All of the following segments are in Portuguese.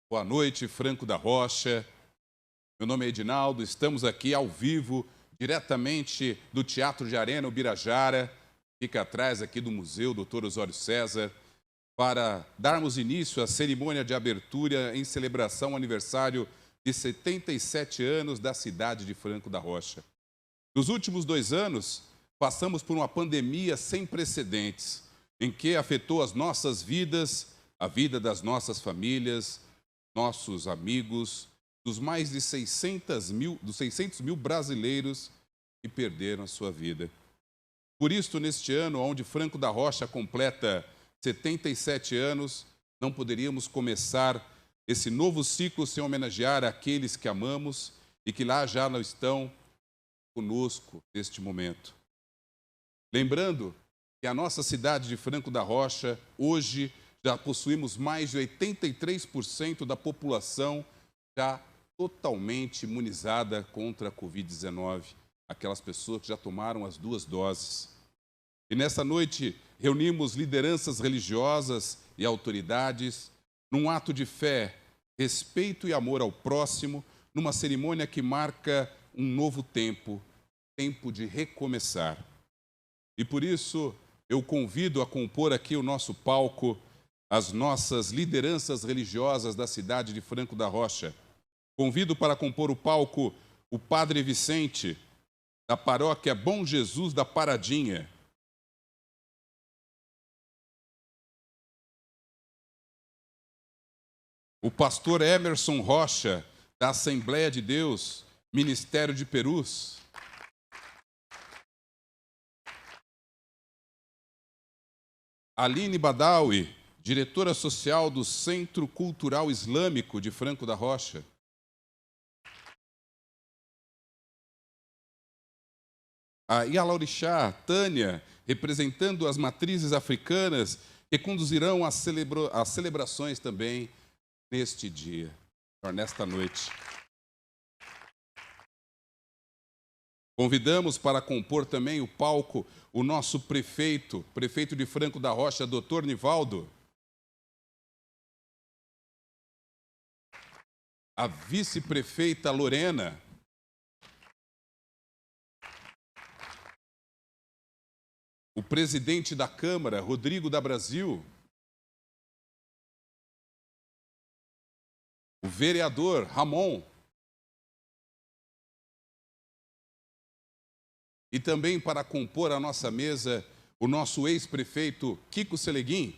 Boa noite, Franco da Rocha. Meu nome é Edinaldo, estamos aqui ao vivo, diretamente do Teatro de Arena Ubirajara, fica atrás aqui do Museu Dr. Osório César, para darmos início à cerimônia de abertura em celebração ao aniversário de 77 anos da cidade de Franco da Rocha. Nos últimos 2 anos, passamos por uma pandemia sem precedentes, em que afetou as nossas vidas, a vida das nossas famílias, nossos amigos, dos mais de 600 mil brasileiros que perderam a sua vida. Por isso, neste ano, onde Franco da Rocha completa 77 anos, não poderíamos começar esse novo ciclo sem homenagear aqueles que amamos e que lá já não estão conosco neste momento. Lembrando que a nossa cidade de Franco da Rocha, hoje, já possuímos mais de 83% da população já totalmente imunizada contra a Covid-19, aquelas pessoas que já tomaram as 2 doses. E nessa noite reunimos lideranças religiosas e autoridades num ato de fé, respeito e amor ao próximo, numa cerimônia que marca um novo tempo, tempo de recomeçar. E por isso eu convido a compor aqui o nosso palco as nossas lideranças religiosas da cidade de Franco da Rocha. Convido para compor o palco o Padre Vicente, da paróquia Bom Jesus da Paradinha. O pastor Emerson Rocha, da Assembleia de Deus, Ministério de Perus. Aline Badawi, diretora social do Centro Cultural Islâmico de Franco da Rocha. A Yalaorixá, Tânia, representando as matrizes africanas, que conduzirão as celebrações também neste dia, nesta noite. Convidamos para compor também o palco o nosso prefeito de Franco da Rocha, Dr. Nivaldo. A vice-prefeita Lorena. O presidente da Câmara, Rodrigo da Brasil. O vereador, Ramon. E também para compor a nossa mesa, o nosso ex-prefeito, Kiko Seleguin.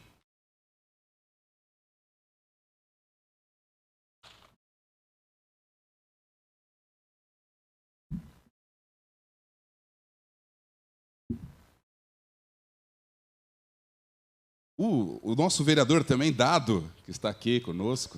O nosso vereador também, Dado, que está aqui conosco.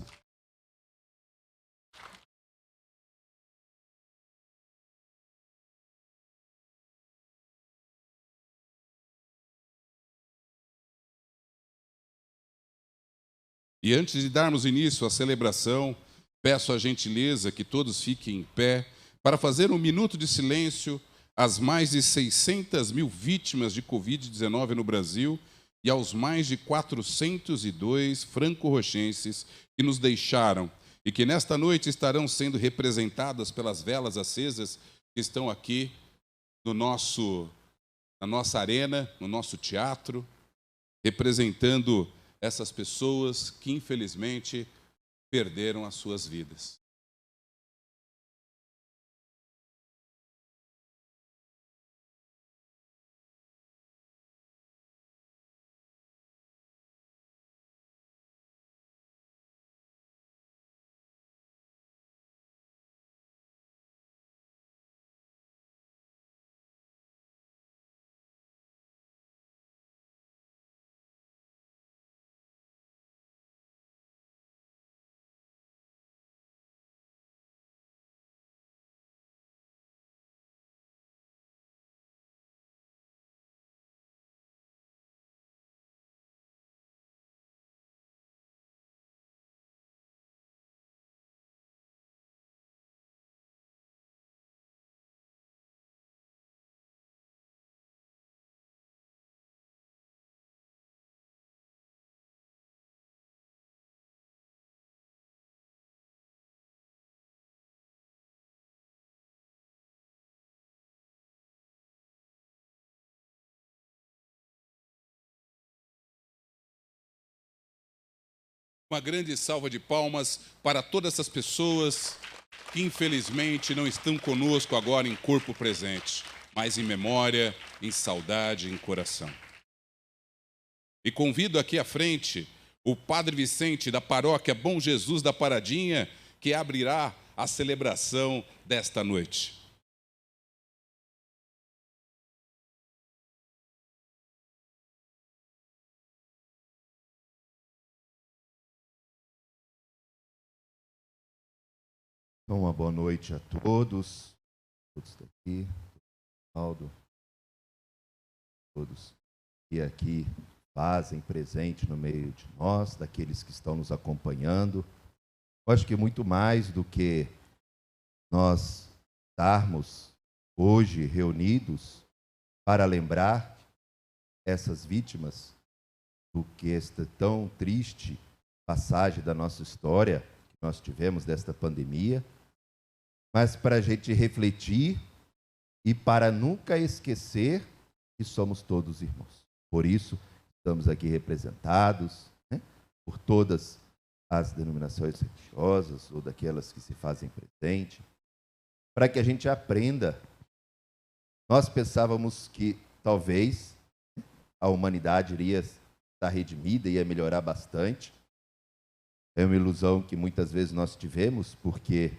E antes de darmos início à celebração, peço a gentileza que todos fiquem em pé para fazer um minuto de silêncio às mais de 600 mil vítimas de Covid-19 no Brasil e aos mais de 402 franco-rochenses que nos deixaram e que nesta noite estarão sendo representadas pelas velas acesas que estão aqui no na nossa arena, no nosso teatro, representando essas pessoas que, infelizmente, perderam as suas vidas. Uma grande salva de palmas para todas essas pessoas que infelizmente não estão conosco agora em corpo presente, mas em memória, em saudade, em coração. E convido aqui à frente o Padre Vicente da Paróquia Bom Jesus da Paradinha, que abrirá a celebração desta noite. Então, uma boa noite a todos daqui, Aldo, todos que aqui fazem presente no meio de nós, daqueles que estão nos acompanhando. Eu acho que muito mais do que nós estarmos hoje reunidos para lembrar essas vítimas do que esta tão triste passagem da nossa história que nós tivemos desta pandemia, mas para a gente refletir e para nunca esquecer que somos todos irmãos. Por isso, estamos aqui representados, né, por todas as denominações religiosas ou daquelas que se fazem presente, para que a gente aprenda. Nós pensávamos que talvez a humanidade iria estar redimida, ia melhorar bastante. É uma ilusão que muitas vezes nós tivemos, porque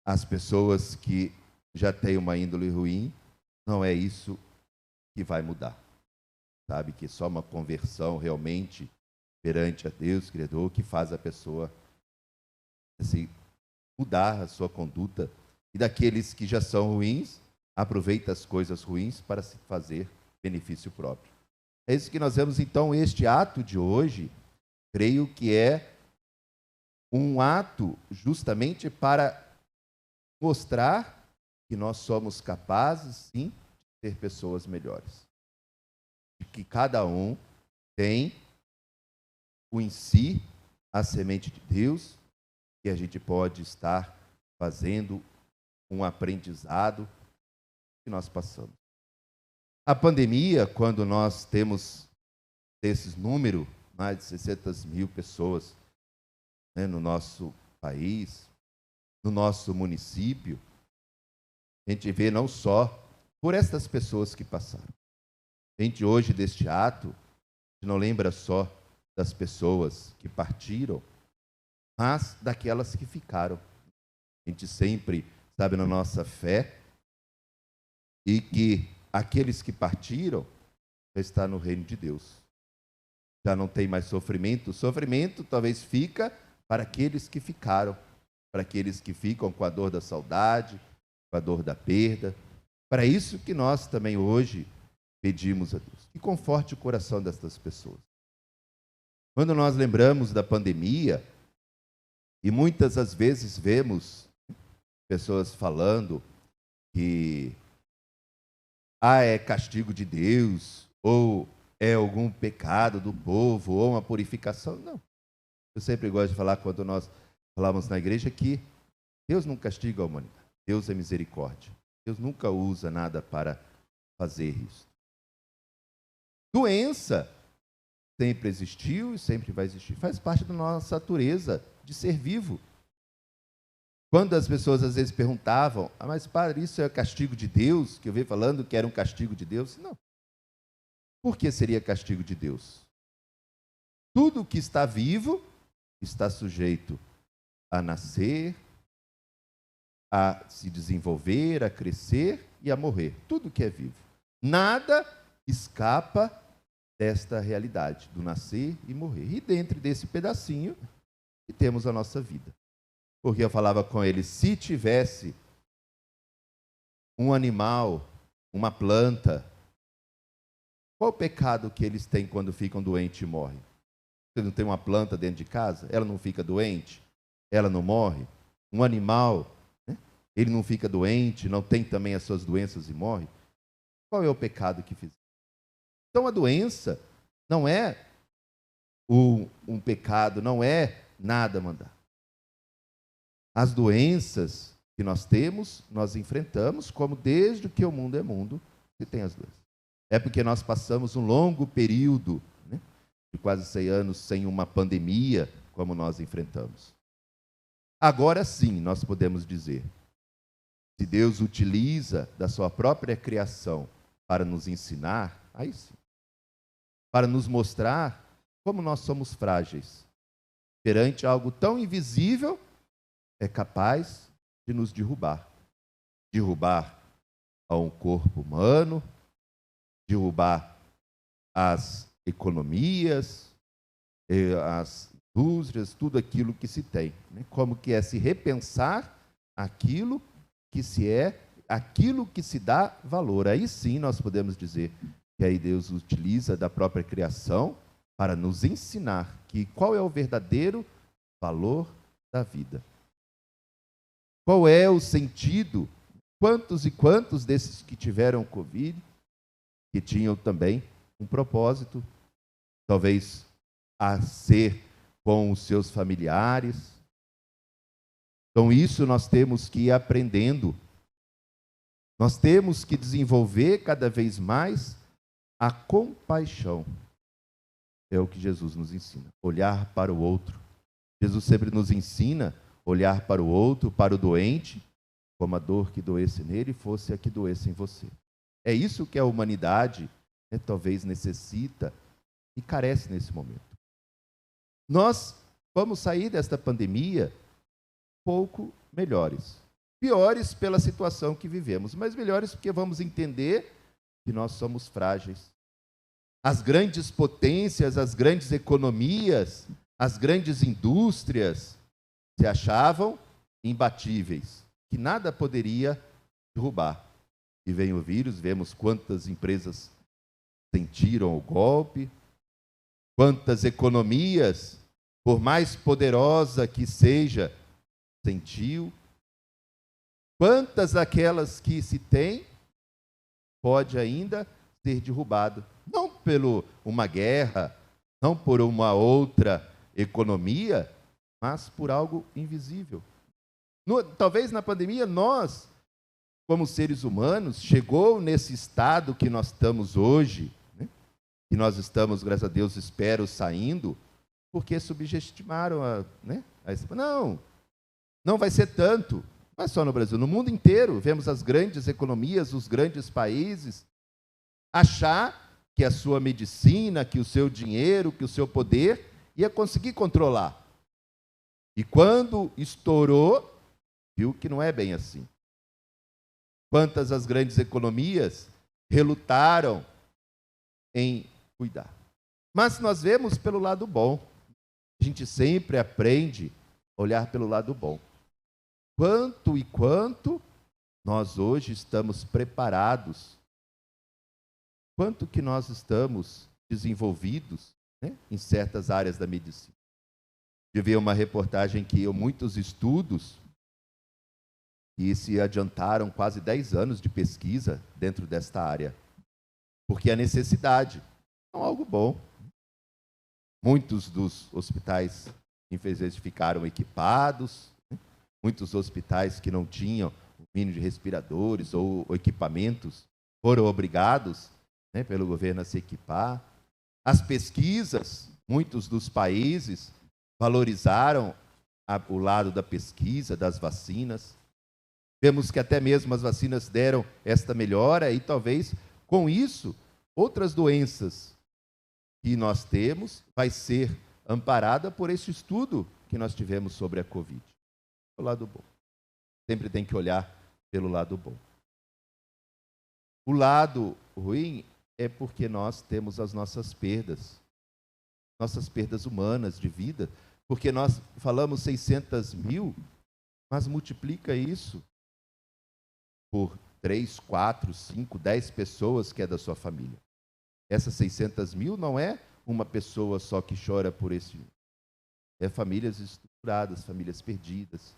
as pessoas que já têm uma índole ruim, não é isso que vai mudar. Sabe que só uma conversão realmente perante a Deus, Criador, que faz a pessoa assim, mudar a sua conduta. E daqueles que já são ruins, aproveita as coisas ruins para se fazer benefício próprio. É isso que nós vemos, então, este ato de hoje, creio que é um ato justamente para mostrar que nós somos capazes, sim, de ser pessoas melhores. E que cada um tem em si a semente de Deus, que a gente pode estar fazendo um aprendizado que nós passamos. A pandemia, quando nós temos esses números, mais de 600 mil pessoas, né, no nosso país, no nosso município, a gente vê não só por essas pessoas que passaram. A gente hoje, deste ato, não lembra só das pessoas que partiram, mas daquelas que ficaram. A gente sempre sabe na nossa fé e que aqueles que partiram já estão no reino de Deus. Já não tem mais sofrimento. O sofrimento talvez fica para aqueles que ficaram, para aqueles que ficam com a dor da saudade, com a dor da perda. Para isso que nós também hoje pedimos a Deus, que conforte o coração dessas pessoas. Quando nós lembramos da pandemia, e muitas das vezes vemos pessoas falando que é castigo de Deus, ou é algum pecado do povo, ou uma purificação. Não. Eu sempre gosto de falar, quando nós falamos na igreja, que Deus não castiga a humanidade. Deus é misericórdia. Deus nunca usa nada para fazer isso. Doença sempre existiu e sempre vai existir. Faz parte da nossa natureza de ser vivo. Quando as pessoas às vezes perguntavam, mas padre, isso é castigo de Deus? Que eu vi falando que era um castigo de Deus. Não. Por que seria castigo de Deus? Tudo que está vivo está sujeito a nascer, a se desenvolver, a crescer e a morrer. Tudo que é vivo. Nada escapa desta realidade, do nascer e morrer. E dentro desse pedacinho que temos a nossa vida. Porque eu falava com ele, se tivesse um animal, uma planta, qual o pecado que eles têm quando ficam doentes e morrem? Você não tem uma planta dentro de casa? Ela não fica doente? Ela não morre? Um animal, né? Ele não fica doente, não tem também as suas doenças e morre? Qual é o pecado que fizeram? Então a doença não é um pecado, não é nada mandar. As doenças que nós temos, nós enfrentamos, como desde que o mundo é mundo, se tem as doenças. É porque nós passamos um longo período, né, de quase 100 anos sem uma pandemia como nós enfrentamos. Agora sim, nós podemos dizer, se Deus utiliza da sua própria criação para nos ensinar, aí sim, para nos mostrar como nós somos frágeis. Perante algo tão invisível, é capaz de nos derrubar. Derrubar a um corpo humano, derrubar as economias, as indústrias, tudo aquilo que se tem. Como que é se repensar aquilo que se é, aquilo que se dá valor. Aí sim nós podemos dizer que aí Deus utiliza da própria criação para nos ensinar que qual é o verdadeiro valor da vida. Qual é o sentido? Quantos e quantos desses que tiveram Covid, que tinham também um propósito, talvez a ser com os seus familiares. Então isso nós temos que ir aprendendo. Nós temos que desenvolver cada vez mais a compaixão. É o que Jesus nos ensina, olhar para o outro. Jesus sempre nos ensina olhar para o outro, para o doente, como a dor que doesse nele fosse a que doesse em você. É isso que a humanidade talvez necessita e carece nesse momento. Nós vamos sair desta pandemia pouco melhores. Piores pela situação que vivemos, mas melhores porque vamos entender que nós somos frágeis. As grandes potências, as grandes economias, as grandes indústrias se achavam imbatíveis, que nada poderia derrubar. E vem o vírus, vemos quantas empresas sentiram o golpe, quantas economias, por mais poderosa que seja, sentiu. Quantas daquelas que se tem pode ainda ser derrubado. Não por uma guerra, não por uma outra economia, mas por algo invisível. Talvez na pandemia nós, como seres humanos, chegou nesse estado que nós estamos hoje, que nós estamos, graças a Deus, espero, saindo, porque subestimaram não vai ser tanto. Não é só no Brasil, no mundo inteiro, vemos as grandes economias, os grandes países, achar que a sua medicina, que o seu dinheiro, que o seu poder ia conseguir controlar. E quando estourou, viu que não é bem assim. Quantas as grandes economias relutaram em cuidar. Mas nós vemos pelo lado bom. A gente sempre aprende a olhar pelo lado bom. Quanto e quanto nós hoje estamos preparados, quanto que nós estamos desenvolvidos em certas áreas da medicina. Eu vi uma reportagem que muitos estudos que se adiantaram quase 10 anos de pesquisa dentro desta área, porque a necessidade é algo bom. Muitos dos hospitais, infelizmente, ficaram equipados, muitos hospitais que não tinham o mínimo de respiradores ou equipamentos foram obrigados pelo governo a se equipar. As pesquisas, muitos dos países valorizaram o lado da pesquisa, das vacinas. Vemos que até mesmo as vacinas deram esta melhora e talvez com isso outras doenças que nós temos vai ser amparada por esse estudo que nós tivemos sobre a Covid. O lado bom. Sempre tem que olhar pelo lado bom. O lado ruim é porque nós temos as nossas perdas humanas de vida, porque nós falamos 600 mil, mas multiplica isso por 3, 4, 5, 10 pessoas que é da sua família. Essas 600 mil não é uma pessoa só que chora por esse. É famílias estruturadas, famílias perdidas.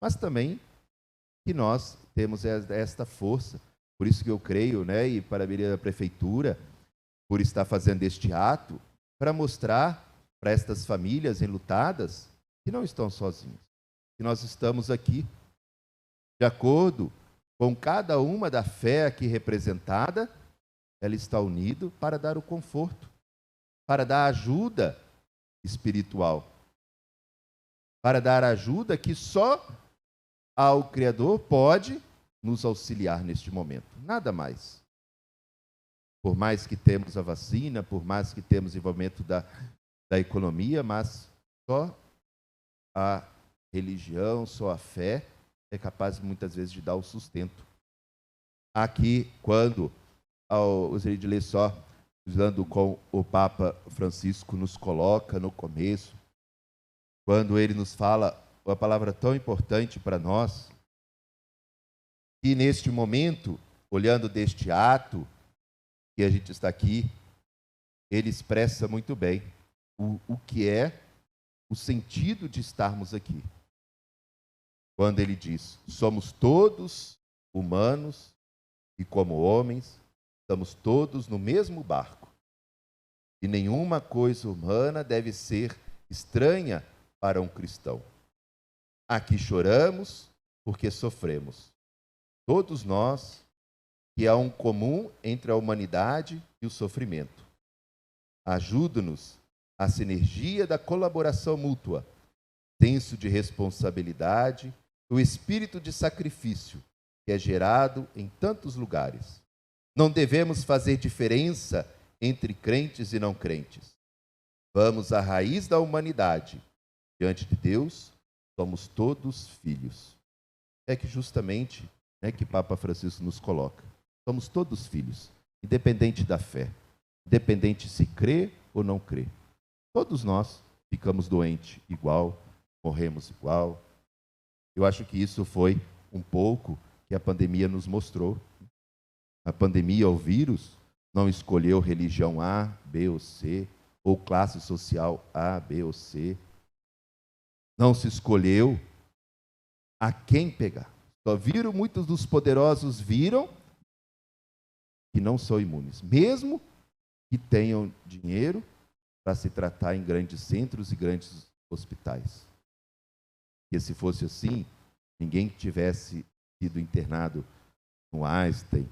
Mas também que nós temos esta força. Por isso que eu creio, e parabéns à prefeitura por estar fazendo este ato, para mostrar para estas famílias enlutadas que não estão sozinhas, que nós estamos aqui, de acordo com cada uma da fé aqui representada, ela está unida para dar o conforto, para dar ajuda espiritual. para dar ajuda que só ao Criador pode nos auxiliar neste momento. Nada mais. Por mais que temos a vacina, por mais que temos envolvimento da economia, mas só a religião, só a fé é capaz muitas vezes de dar o sustento. Aqui, quando os de só usando com o Papa Francisco nos coloca no começo, quando ele nos fala uma palavra tão importante para nós, e neste momento, olhando deste ato que a gente está aqui, ele expressa muito bem o que é o sentido de estarmos aqui. Quando ele diz, somos todos humanos e como homens, estamos todos no mesmo barco. E nenhuma coisa humana deve ser estranha para um cristão. Aqui choramos porque sofremos. Todos nós, que há um comum entre a humanidade e o sofrimento. Ajuda-nos a sinergia da colaboração mútua, senso de responsabilidade, o espírito de sacrifício que é gerado em tantos lugares. Não devemos fazer diferença entre crentes e não crentes. Vamos à raiz da humanidade. Diante de Deus, somos todos filhos. É que justamente que Papa Francisco nos coloca. Somos todos filhos, independente da fé, independente se crê ou não crê. Todos nós ficamos doentes igual, morremos igual. Eu acho que isso foi um pouco que a pandemia nos mostrou. A pandemia, o vírus, não escolheu religião A, B ou C, ou classe social A, B ou C. Não se escolheu a quem pegar. Só viram, muitos dos poderosos viram que não são imunes, mesmo que tenham dinheiro para se tratar em grandes centros e grandes hospitais. Porque se fosse assim, ninguém que tivesse sido internado no Einstein,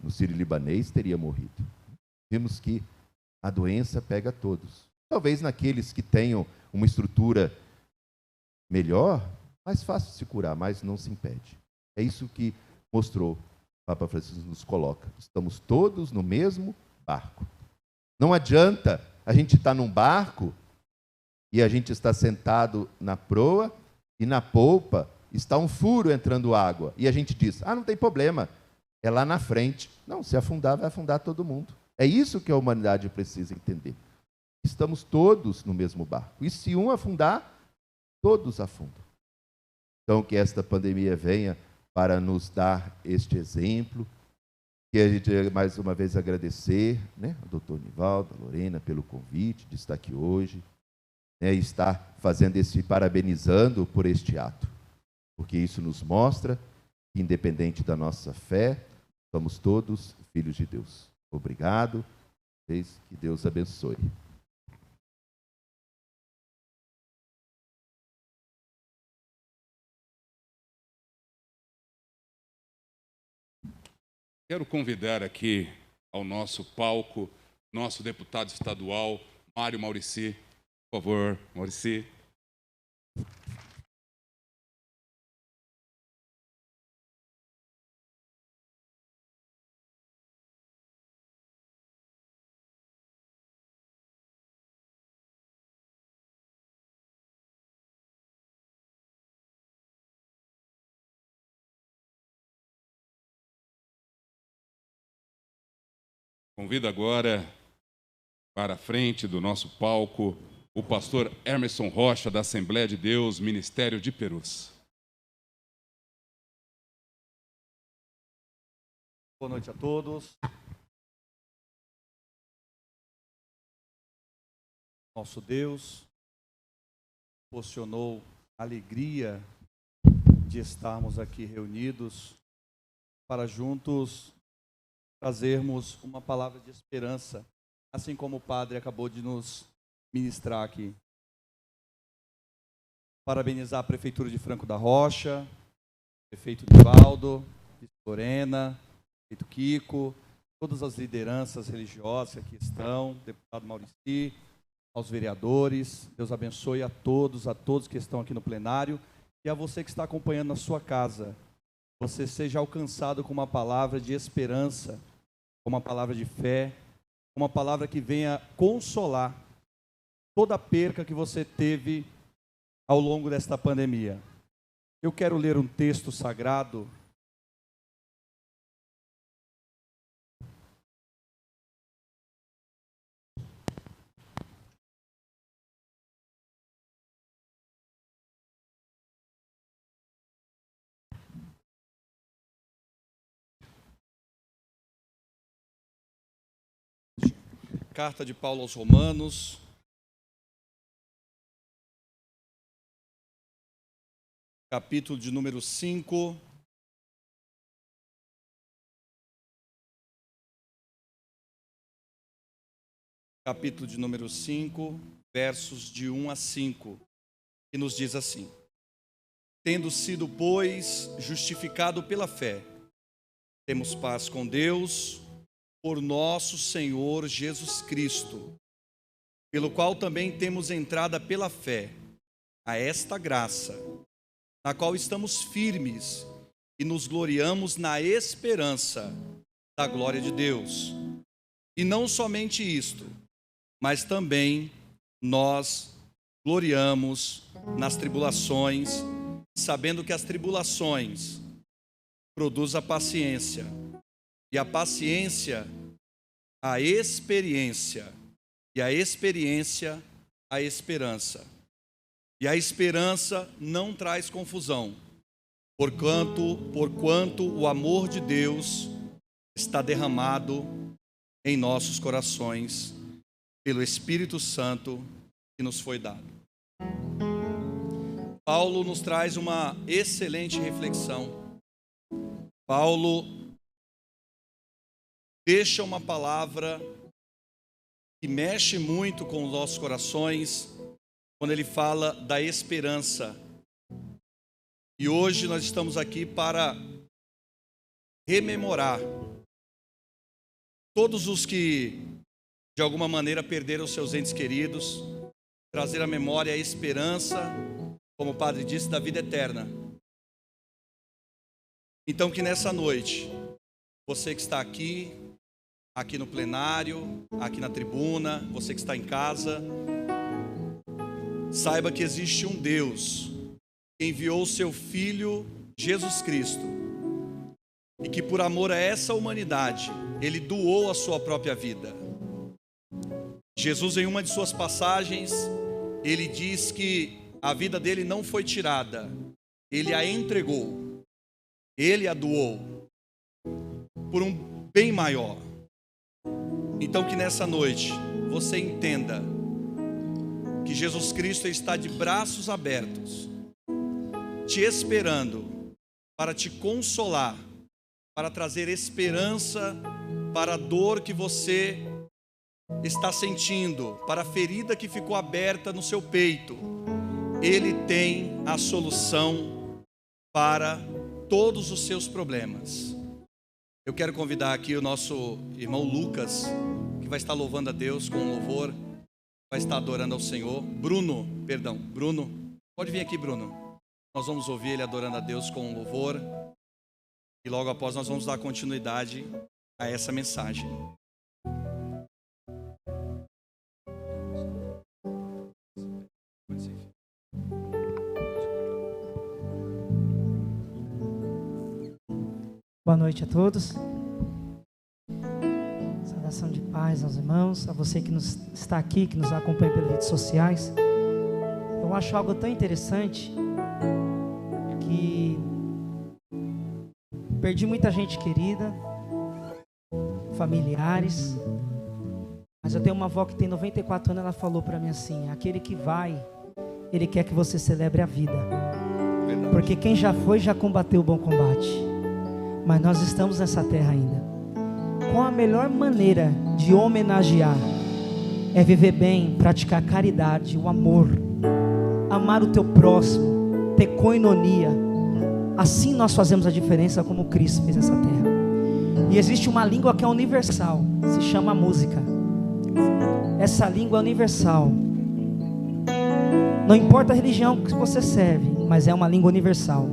no Sírio-Libanês, teria morrido. Vimos que a doença pega todos. Talvez naqueles que tenham uma estrutura melhor, mais fácil de se curar, mas não se impede. É isso que mostrou, o Papa Francisco nos coloca. Estamos todos no mesmo barco. Não adianta a gente estar num barco e a gente está sentado na proa e na polpa está um furo entrando água. E a gente diz, não tem problema, é lá na frente. Não, se afundar, vai afundar todo mundo. É isso que a humanidade precisa entender. Estamos todos no mesmo barco. E se um afundar, todos afundam. Então, que esta pandemia venha para nos dar este exemplo, que a gente, mais uma vez, agradecer, ao doutor Nivaldo, a Lorena, pelo convite de estar aqui hoje, e estar fazendo parabenizando por este ato, porque isso nos mostra que, independente da nossa fé, somos todos filhos de Deus. Obrigado, que Deus abençoe. Quero convidar aqui ao nosso palco, nosso deputado estadual, Mário Maurici. Por favor, Maurici. Convido agora para a frente do nosso palco o pastor Emerson Rocha, da Assembleia de Deus, Ministério de Perus. Boa noite a todos. Nosso Deus proporcionou a alegria de estarmos aqui reunidos para juntos trazermos uma palavra de esperança, assim como o Padre acabou de nos ministrar aqui. Parabenizar a Prefeitura de Franco da Rocha, Prefeito Nivaldo, Lorena, Prefeito Kiko, todas as lideranças religiosas que aqui estão, Deputado Maurici, aos vereadores. Deus abençoe a todos que estão aqui no plenário. E a você que está acompanhando na sua casa, você seja alcançado com uma palavra de esperança, com uma palavra de fé, uma palavra que venha consolar toda a perca que você teve ao longo desta pandemia. Eu quero ler um texto sagrado. Carta de Paulo aos Romanos, capítulo de número 5, capítulo de número 5, versos de 1 a 5, que nos diz assim: tendo sido, pois, justificado pela fé, temos paz com Deus, por nosso Senhor Jesus Cristo, pelo qual também temos entrada pela fé a esta graça, na qual estamos firmes e nos gloriamos na esperança da glória de Deus. E não somente isto, mas também nós gloriamos nas tribulações, sabendo que as tribulações produzem a paciência, e a paciência, a experiência, e a experiência, a esperança. E a esperança não traz confusão, porquanto o amor de Deus está derramado em nossos corações, pelo Espírito Santo que nos foi dado. Paulo nos traz uma excelente reflexão. Paulo deixa uma palavra que mexe muito com os nossos corações, quando ele fala da esperança. E hoje nós estamos aqui para rememorar todos os que, de alguma maneira, perderam seus entes queridos, trazer à memória a esperança, como o Padre disse, da vida eterna. Então, que nessa noite, você que está aqui no plenário, aqui na tribuna, você que está em casa, saiba que existe um Deus que enviou o seu Filho Jesus Cristo e que por amor a essa humanidade, Ele doou a sua própria vida. Jesus, em uma de suas passagens, Ele diz que a vida dele não foi tirada, Ele a entregou, Ele a doou por um bem maior. Então que nessa noite você entenda que Jesus Cristo está de braços abertos, te esperando para te consolar, para trazer esperança para a dor que você está sentindo, para a ferida que ficou aberta no seu peito. Ele tem a solução para todos os seus problemas. Eu quero convidar aqui o nosso irmão Lucas, que vai estar louvando a Deus com louvor, vai estar adorando ao Senhor. Bruno, pode vir aqui, Bruno. Nós vamos ouvir ele adorando a Deus com louvor, e logo após nós vamos dar continuidade a essa mensagem. Boa noite a todos. Saudação de paz aos irmãos, a você que está aqui, que nos acompanha pelas redes sociais. Eu acho algo tão interessante que perdi muita gente querida, familiares, mas eu tenho uma avó que tem 94 anos, ela falou para mim assim: aquele que vai, ele quer que você celebre a vida. Verdade. Porque quem já foi, já combateu o bom combate. Mas nós estamos nessa terra ainda. Qual a melhor maneira de homenagear? É viver bem, praticar a caridade, o amor, amar o teu próximo, ter coinonia. Assim nós fazemos a diferença como Cristo fez nessa terra. E existe uma língua que é universal, se chama música. Essa língua é universal. Não importa a religião que você serve, mas é uma língua universal.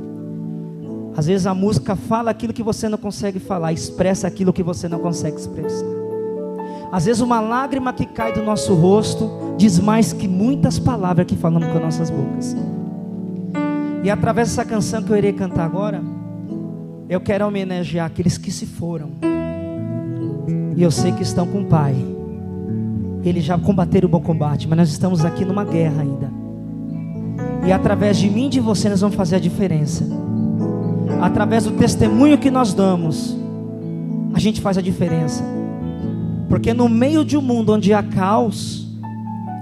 Às vezes a música fala aquilo que você não consegue falar, expressa aquilo que você não consegue expressar. Às vezes uma lágrima que cai do nosso rosto diz mais que muitas palavras que falamos com nossas bocas. E através dessa canção que eu irei cantar agora, eu quero homenagear aqueles que se foram. E eu sei que estão com o Pai. Eles já combateram o bom combate, mas nós estamos aqui numa guerra ainda. E através de mim e de você nós vamos fazer a diferença. Através do testemunho que nós damos, a gente faz a diferença. Porque no meio de um mundo onde há caos,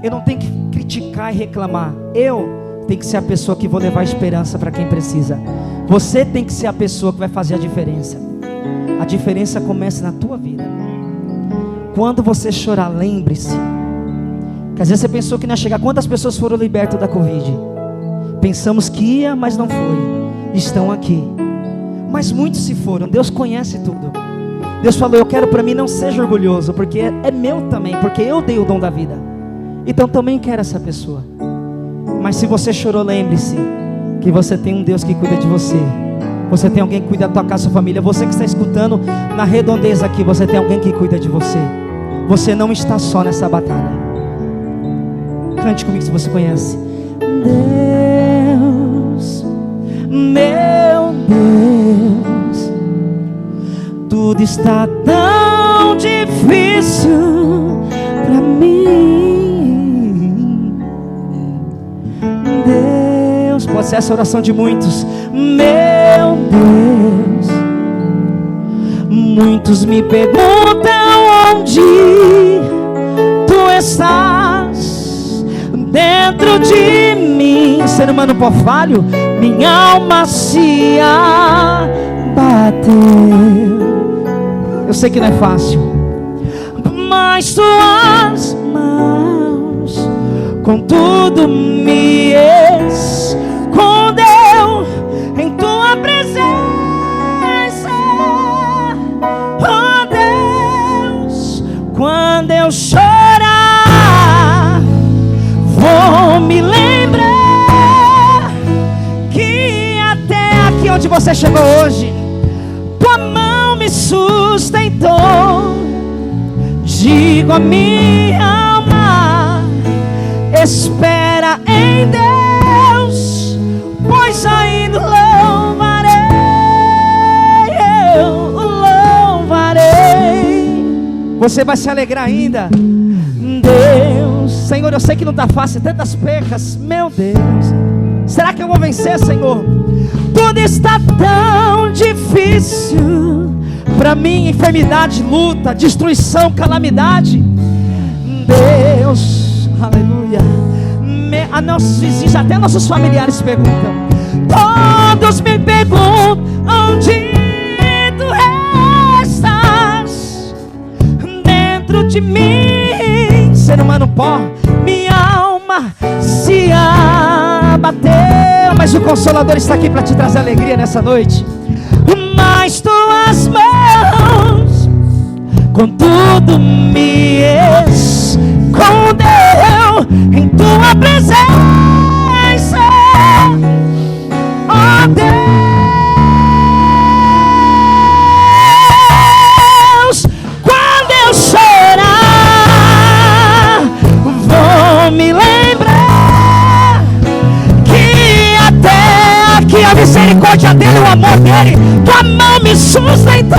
eu não tenho que criticar e reclamar. Eu tenho que ser a pessoa que vou levar esperança para quem precisa. Você tem que ser a pessoa que vai fazer a diferença. A diferença começa na tua vida. Quando você chorar, lembre-se que às vezes você pensou que não ia chegar. Quantas pessoas foram libertas da Covid? Pensamos que ia, mas não foi. Estão aqui. Mas muitos se foram. Deus conhece tudo. Deus falou, eu quero para mim, não seja orgulhoso, porque é meu também, porque eu dei o dom da vida. Então também quero essa pessoa. Mas se você chorou, lembre-se que você tem um Deus que cuida de você. Você tem alguém que cuida da tua casa, sua família. Você que está escutando na redondeza aqui, você tem alguém que cuida de você. Você não está só nessa batalha. Cante comigo se você conhece. Deus, meu Deus, tudo está tão difícil para mim. Deus, pode ser essa oração de muitos. Meu Deus, muitos me perguntam onde tu estás dentro de mim. Ser humano por falho, minha alma se abateu. Eu sei que não é fácil, mas tuas mãos contudo me escondeu em tua presença. Oh Deus, quando eu chorar, vou me lembrar que até aqui onde você chegou hoje, tua mão me sustentou. Digo a minha alma, espera em Deus, pois ainda louvarei, eu louvarei. Você vai se alegrar ainda. Deus, Senhor, eu sei que não está fácil, tantas percas, meu Deus, será que eu vou vencer, Senhor? Tudo está tão difícil para mim, enfermidade, luta, destruição, calamidade. Deus, aleluia. A nossos vizinhos, até nossos familiares perguntam. Todos me perguntam onde tu estás dentro de mim. Ser humano pó, minha alma se abateu, mas o Consolador está aqui para te trazer alegria nessa noite. Mas tuas mãos contudo me escondeu em tua presença. Oh Deus, quando eu chorar, vou me lembrar que até aqui a misericórdia dele, o amor dele, tua mão me sustentou.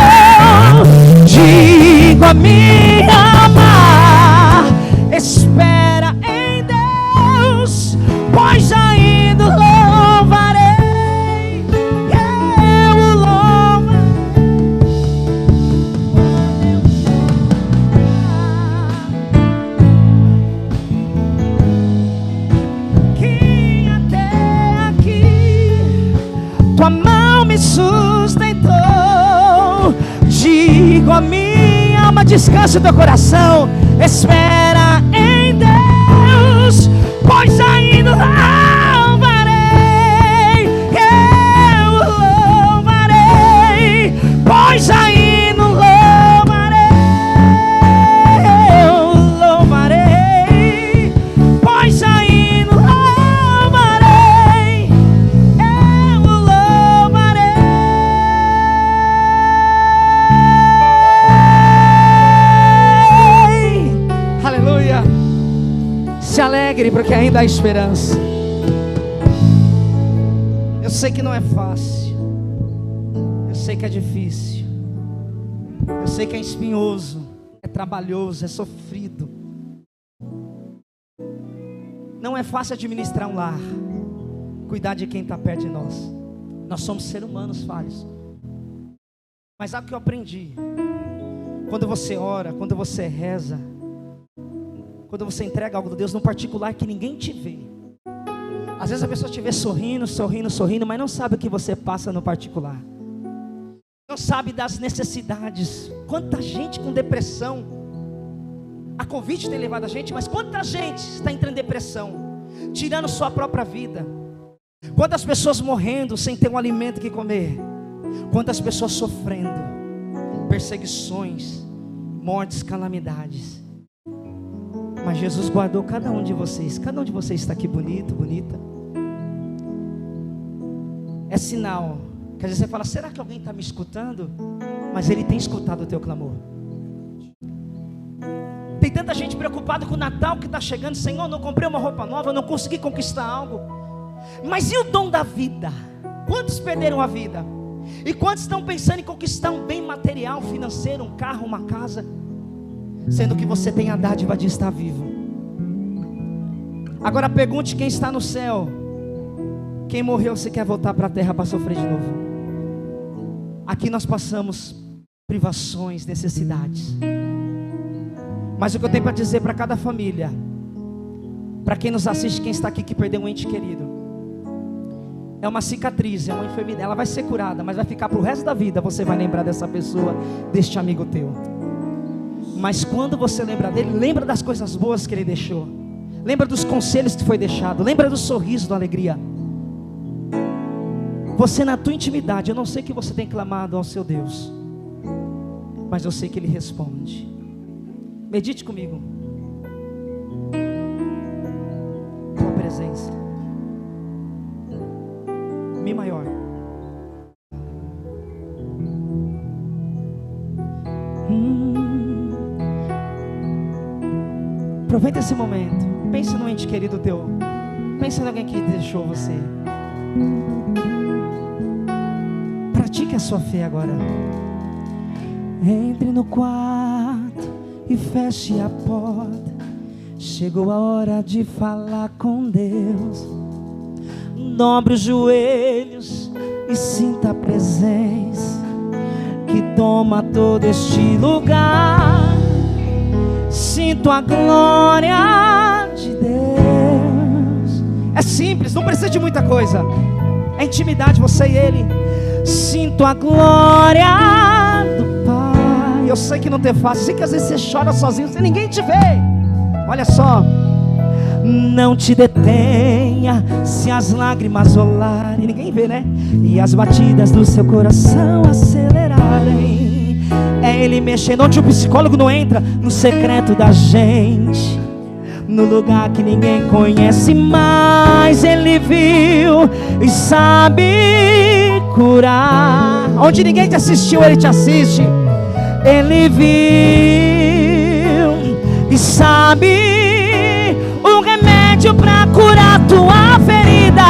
Digo a minha alma, espera em Deus, pois ainda louvarei, eu louvarei. Que até aqui tua mão me sustentou. Digo a minha alma, descansa o teu coração, espera em Deus, pois ainda louvarei, eu louvarei, pois ainda louvarei, eu louvarei, pois ainda louvarei. Se alegre, porque ainda há esperança. Eu sei que não é fácil. Eu sei que é difícil. Eu sei que é espinhoso, é trabalhoso, é sofrido. Não é fácil administrar um lar, cuidar de quem está perto de nós. Nós somos seres humanos falhos. Mas algo que eu aprendi: quando você ora, quando você reza, quando você entrega algo a Deus no particular que ninguém te vê. Às vezes a pessoa te vê sorrindo, mas não sabe o que você passa no particular. Não sabe das necessidades. Quanta gente com depressão. A Covid tem levado a gente, mas quanta gente está entrando em depressão, tirando sua própria vida. Quantas pessoas morrendo sem ter um alimento que comer. Quantas pessoas sofrendo perseguições, mortes, calamidades. Mas Jesus guardou cada um de vocês. Cada um de vocês está aqui bonito, bonita. É sinal. Quer dizer, você fala, será que alguém está me escutando? Mas Ele tem escutado o teu clamor. Tem tanta gente preocupada com o Natal que está chegando. Senhor, não comprei uma roupa nova, não consegui conquistar algo. Mas e o dom da vida? Quantos perderam a vida? E quantos estão pensando em conquistar um bem material, financeiro, um carro, uma casa, sendo que você tem a dádiva de estar vivo? Agora pergunte quem está no céu. Quem morreu, se quer voltar para a terra para sofrer de novo? Aqui nós passamos privações, necessidades. Mas o que eu tenho para dizer para cada família, para quem nos assiste, quem está aqui que perdeu um ente querido, é uma cicatriz, é uma enfermidade. Ela vai ser curada, mas vai ficar para o resto da vida. Você vai lembrar dessa pessoa, deste amigo teu. Mas quando você lembra dele, lembra das coisas boas que ele deixou. Lembra dos conselhos que foi deixado. Lembra do sorriso, da alegria. Você na tua intimidade, eu não sei que você tem clamado ao seu Deus, mas eu sei que Ele responde. Medite comigo. Tua presença. Mi maior. Aproveita esse momento. Pense no ente querido teu. Pense em alguém que deixou você. Pratique a sua fé agora. Entre no quarto e feche a porta. Chegou a hora de falar com Deus. Dobre os joelhos e sinta a presença que toma todo este lugar. Sinto a glória de Deus. É simples, não precisa de muita coisa. É intimidade, você e Ele. Sinto a glória do Pai. Eu sei que não tem fácil. Eu sei que às vezes você chora sozinho sem ninguém te ver. Olha só. Não te detenha se as lágrimas rolarem. Ninguém vê, né? E as batidas do seu coração acelerarem. É Ele mexendo onde o psicólogo não entra. No secreto da gente, no lugar que ninguém conhece, mas Ele viu e sabe curar. Onde ninguém te assistiu, Ele te assiste. Ele viu e sabe o remédio para curar tua ferida.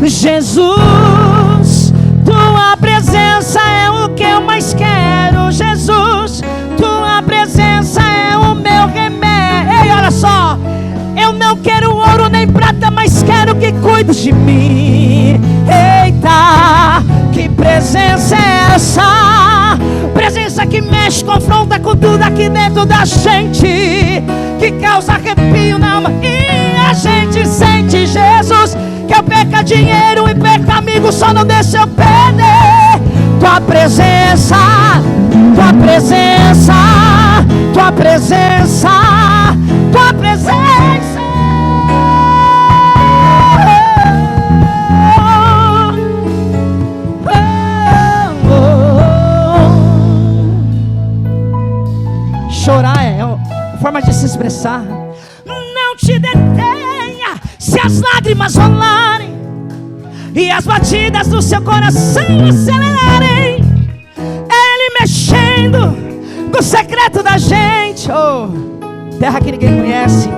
Jesus, tua presença é o que eu mais quero. Jesus, tua presença é o meu remédio. Ei, olha só, eu não quero ouro nem prata, mas quero que cuides de mim. Eita, que presença é essa? Presença que mexe, confronta com tudo aqui dentro da gente, que causa arrepio na alma. E a gente sente Jesus, que eu perca dinheiro e perca amigo, só não deixa eu perder tua presença, tua presença, tua presença, tua presença. Chorar é uma forma de se expressar. Não te detenha se as lágrimas rolarem e as batidas do seu coração acelerarem. É Ele mexendo no secreto da gente. Oh. terra que ninguém conhece.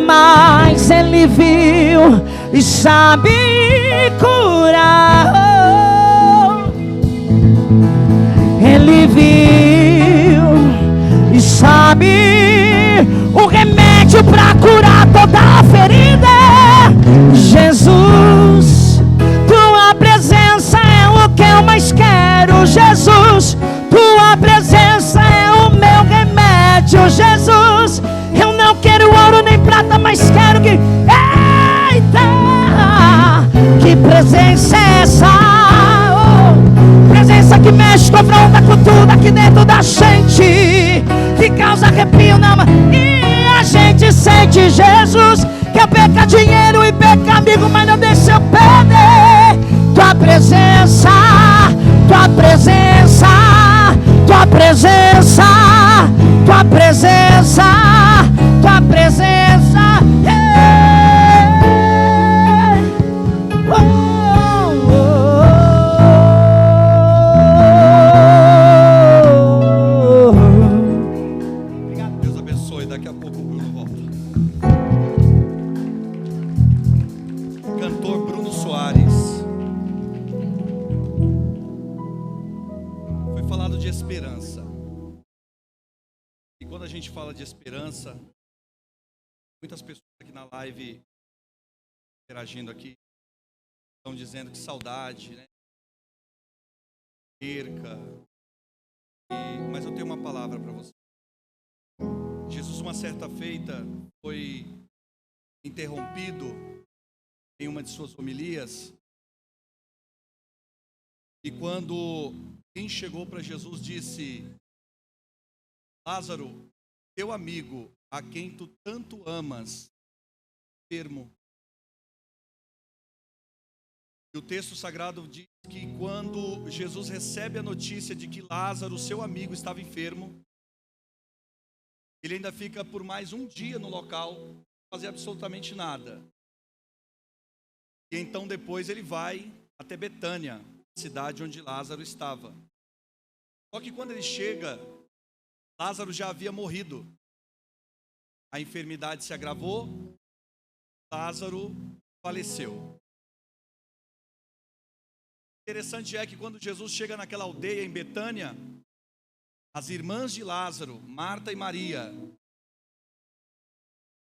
Mas Ele viu e sabe curar. Ele viu e sabe o remédio para curar toda a ferida. Jesus, tua presença é o que eu mais quero. Jesus, tua presença é o meu remédio. Jesus, eu não quero ouro nem prata, mas quero que... Eita! Que presença é essa? Presença que mexe, confronta com tudo aqui dentro da gente, que causa arrepio na alma. E a gente sente, Jesus, que eu perca dinheiro e perca amigo, mas não deixa eu perder tua presença, tua presença, tua presença, tua presença, tua presença. Deus abençoe. Daqui a pouco o Bruno volta. Cantor Bruno Soares. Foi falado de esperança. E quando a gente fala de esperança, muitas pessoas aqui na live interagindo aqui estão dizendo que saudade, né? Perca. Mas eu tenho uma palavra para você. Jesus, uma certa feita, foi interrompido em uma de suas homilias. E quando quem chegou para Jesus disse: Lázaro, teu amigo, a quem tu tanto amas, enfermo. E o texto sagrado diz que quando Jesus recebe a notícia de que Lázaro, seu amigo, estava enfermo, ele ainda fica por mais um dia no local, não fazer absolutamente nada. E então depois ele vai até Betânia, cidade onde Lázaro estava. Só que quando ele chega, Lázaro já havia morrido. A enfermidade se agravou, Lázaro faleceu. Interessante é que quando Jesus chega naquela aldeia em Betânia, as irmãs de Lázaro, Marta e Maria,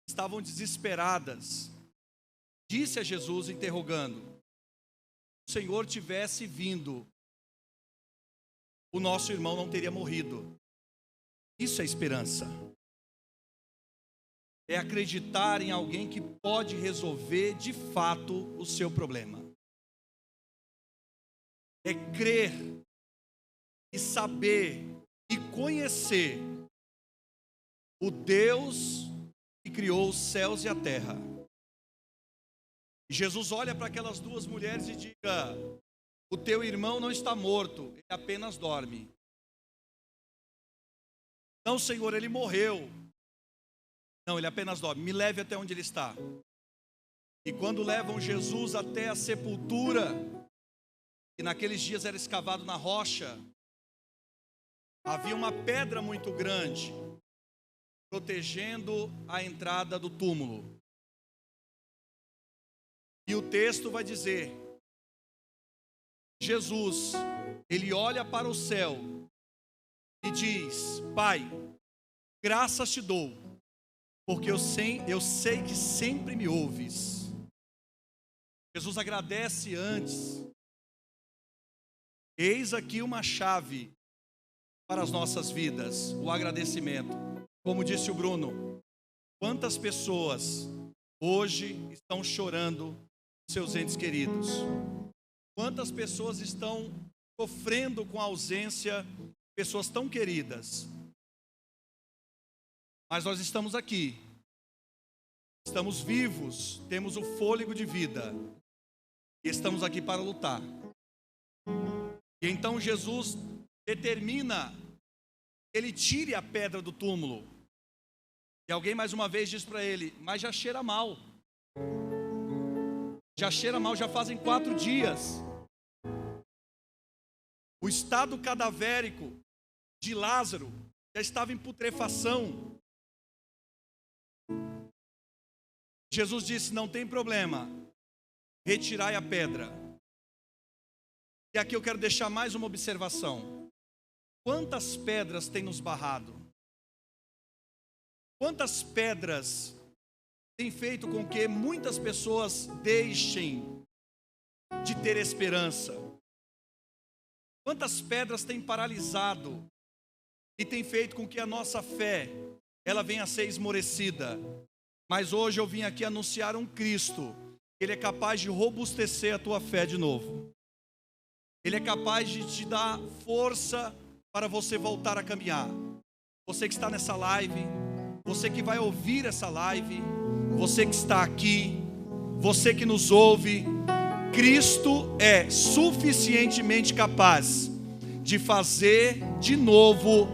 estavam desesperadas. Disse a Jesus, interrogando: se o Senhor tivesse vindo, o nosso irmão não teria morrido. Isso é esperança. É acreditar em alguém que pode resolver de fato o seu problema. É crer e saber e conhecer o Deus que criou os céus e a terra. E Jesus olha para aquelas duas mulheres e diga: o teu irmão não está morto, ele apenas dorme. Não, Senhor, ele morreu. Não, ele apenas dorme. Me leve até onde ele está. E quando levam Jesus até a sepultura, que naqueles dias era escavado na rocha, havia uma pedra muito grande protegendo a entrada do túmulo. E o texto vai dizer: Jesus, ele olha para o céu e diz: Pai, graças te dou, porque eu sei que sempre me ouves. Jesus agradece antes. Eis aqui uma chave para as nossas vidas, o agradecimento. Como disse o Bruno, quantas pessoas hoje estão chorando seus entes queridos? Quantas pessoas estão sofrendo com a ausência de pessoas tão queridas? Mas nós estamos aqui, estamos vivos, temos o fôlego de vida e estamos aqui para lutar. E então Jesus determina que ele tire a pedra do túmulo. E alguém mais uma vez diz para ele: mas já cheira mal. Já cheira mal, já fazem 4 dias. O estado cadavérico de Lázaro já estava em putrefação. Jesus disse: não tem problema, retirai a pedra. E aqui eu quero deixar mais uma observação. Quantas pedras tem nos barrado? Quantas pedras tem feito com que muitas pessoas deixem de ter esperança? Quantas pedras tem paralisado e tem feito com que a nossa fé ela venha a ser esmorecida? Mas hoje eu vim aqui anunciar um Cristo. Ele é capaz de robustecer a tua fé de novo. Ele é capaz de te dar força para você voltar a caminhar. Você que está nessa live, você que vai ouvir essa live, você que está aqui, você que nos ouve, Cristo é suficientemente capaz de fazer de novo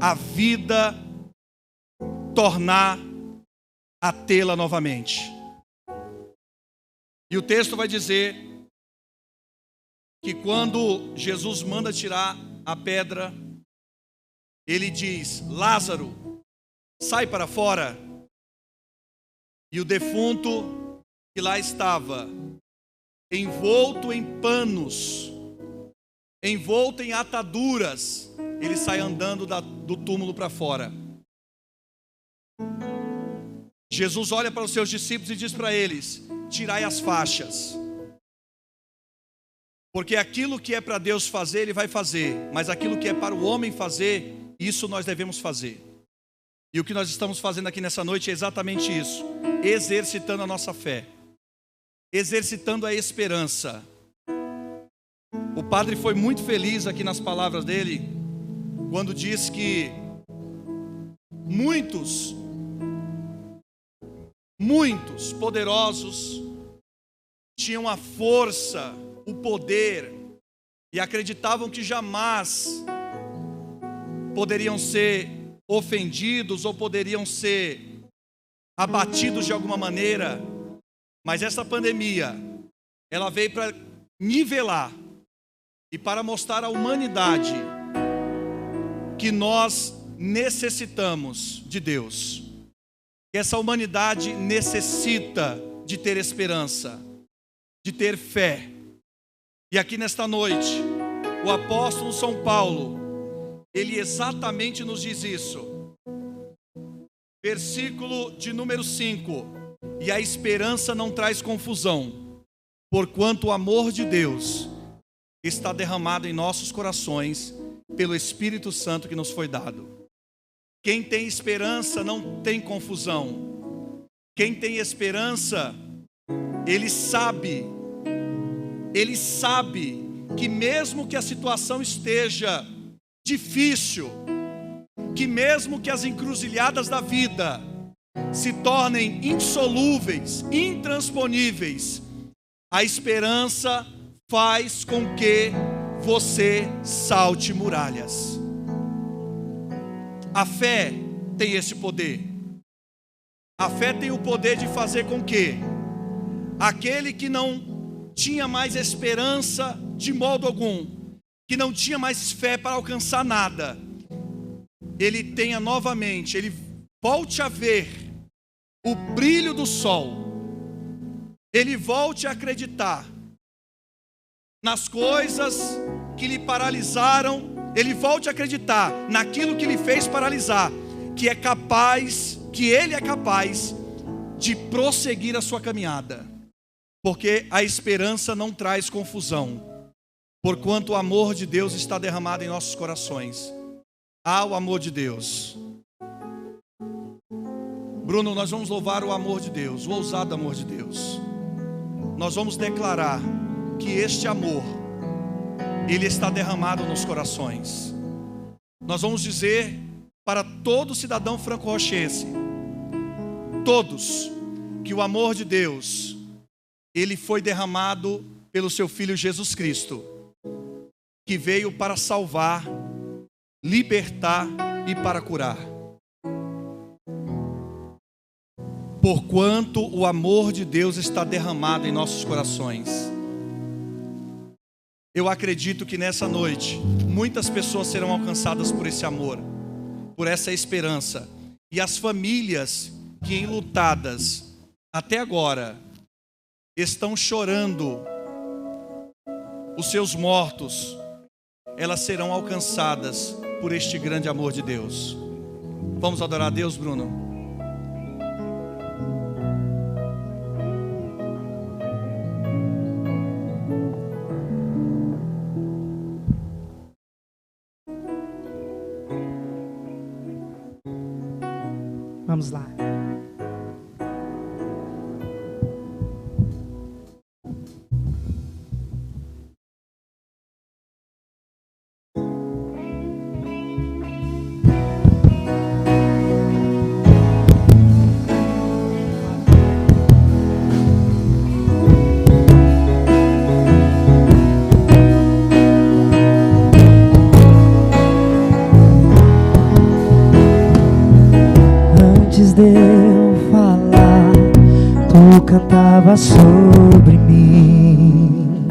a vida, tornar a tê-la novamente. E o texto vai dizer que quando Jesus manda tirar a pedra, ele diz: Lázaro, sai para fora. E o defunto que lá estava, envolto em panos, envolto em ataduras, ele sai andando do túmulo para fora. Jesus olha para os seus discípulos e diz para eles: tirai as faixas. Porque aquilo que é para Deus fazer, Ele vai fazer. Mas aquilo que é para o homem fazer, isso nós devemos fazer. E o que nós estamos fazendo aqui nessa noite é exatamente isso. Exercitando a nossa fé. Exercitando a esperança. O padre foi muito feliz aqui nas palavras dele, quando diz que muitos poderosos tinham a força, o poder, e acreditavam que jamais poderiam ser ofendidos ou poderiam ser abatidos de alguma maneira. Mas essa pandemia, ela veio para nivelar e para mostrar à humanidade que nós necessitamos de Deus. Essa humanidade necessita de ter esperança, de ter fé. E aqui nesta noite, o apóstolo São Paulo, ele exatamente nos diz isso. Versículo de número 5: e a esperança não traz confusão, porquanto o amor de Deus está derramado em nossos corações pelo Espírito Santo que nos foi dado. Quem tem esperança não tem confusão. Quem tem esperança, ele sabe que mesmo que a situação esteja difícil, que mesmo que as encruzilhadas da vida se tornem insolúveis, intransponíveis, a esperança faz com que você salte muralhas. A fé tem esse poder. A fé tem o poder de fazer com que aquele que não tinha mais esperança de modo algum, que não tinha mais fé para alcançar nada, ele tenha novamente, ele volte a ver o brilho do sol, ele volte a acreditar nas coisas que lhe paralisaram, ele volte a acreditar naquilo que lhe fez paralisar, que ele é capaz de prosseguir a sua caminhada, porque a esperança não traz confusão, porquanto o amor de Deus está derramado em nossos corações. Há o amor de Deus. Bruno, nós vamos louvar o amor de Deus, o ousado amor de Deus. Nós vamos declarar que este amor, ele está derramado nos corações. Nós vamos dizer para todo cidadão franco-rochense, todos, que o amor de Deus, ele foi derramado pelo seu Filho Jesus Cristo, que veio para salvar, libertar e para curar. Porquanto o amor de Deus está derramado em nossos corações. Eu acredito que nessa noite muitas pessoas serão alcançadas por esse amor, por essa esperança. E as famílias que enlutadas até agora estão chorando os seus mortos, elas serão alcançadas por este grande amor de Deus. Vamos adorar a Deus, Bruno? Vamos lá. Antes de eu falar, tu cantava sobre mim.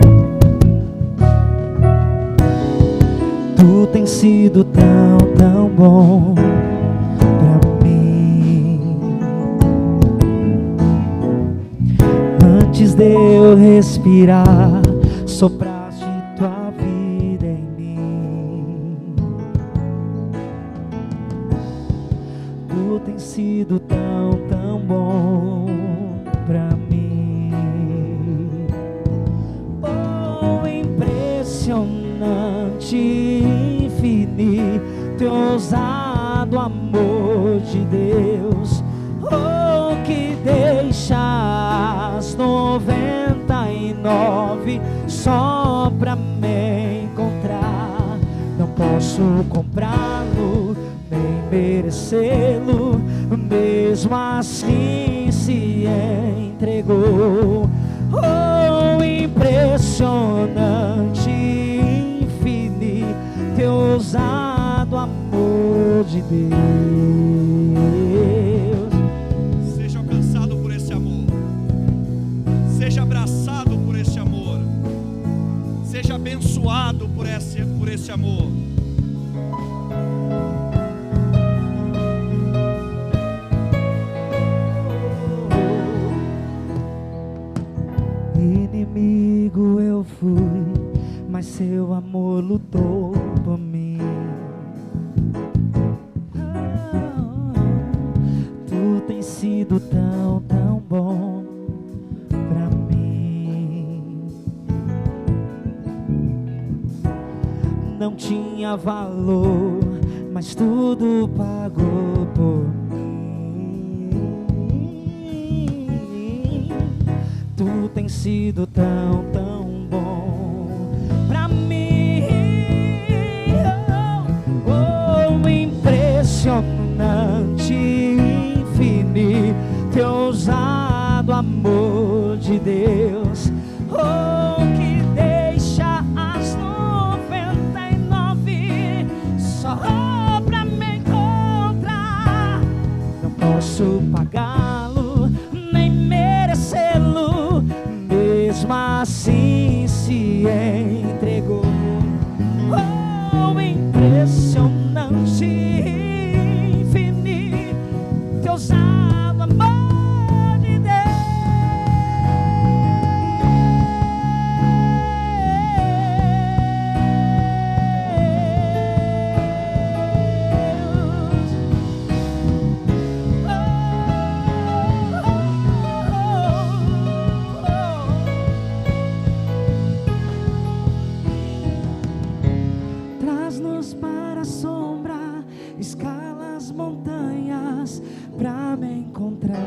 Tu tens sido tão, tão bom pra mim. Antes de eu respirar, sopraste tua vida em mim. Tu tens sido tão, tão bom pra mim. Oh, impressionante, infinito e ousado amor de Deus. Oh, que deixas 99 só pra me encontrar. Não posso comprá-lo, nem merecê-lo, mesmo assim se entregou. Oh, impressionante, infinito e ousado amor de Deus. Seja alcançado por esse amor, seja abraçado por esse amor, seja abençoado por esse amor. Inimigo eu fui, mas seu amor lutou por mim. Tu tens sido tão, tão bom pra mim. Não tinha valor, mas tudo pagou por mim. Tu tens sido tão, tão bom pra mim. Oh, impressionante, infinito e ousado amor de Deus. Oh, que deixa as 99 só pra me encontrar. Não posso pagá-lo, nem merecê-lo, mesmo assim se entregou. Oh, impressionante, infinito e ousado amor de Deus. Traz-nos para a sombra, escala as montanhas pra me encontrar.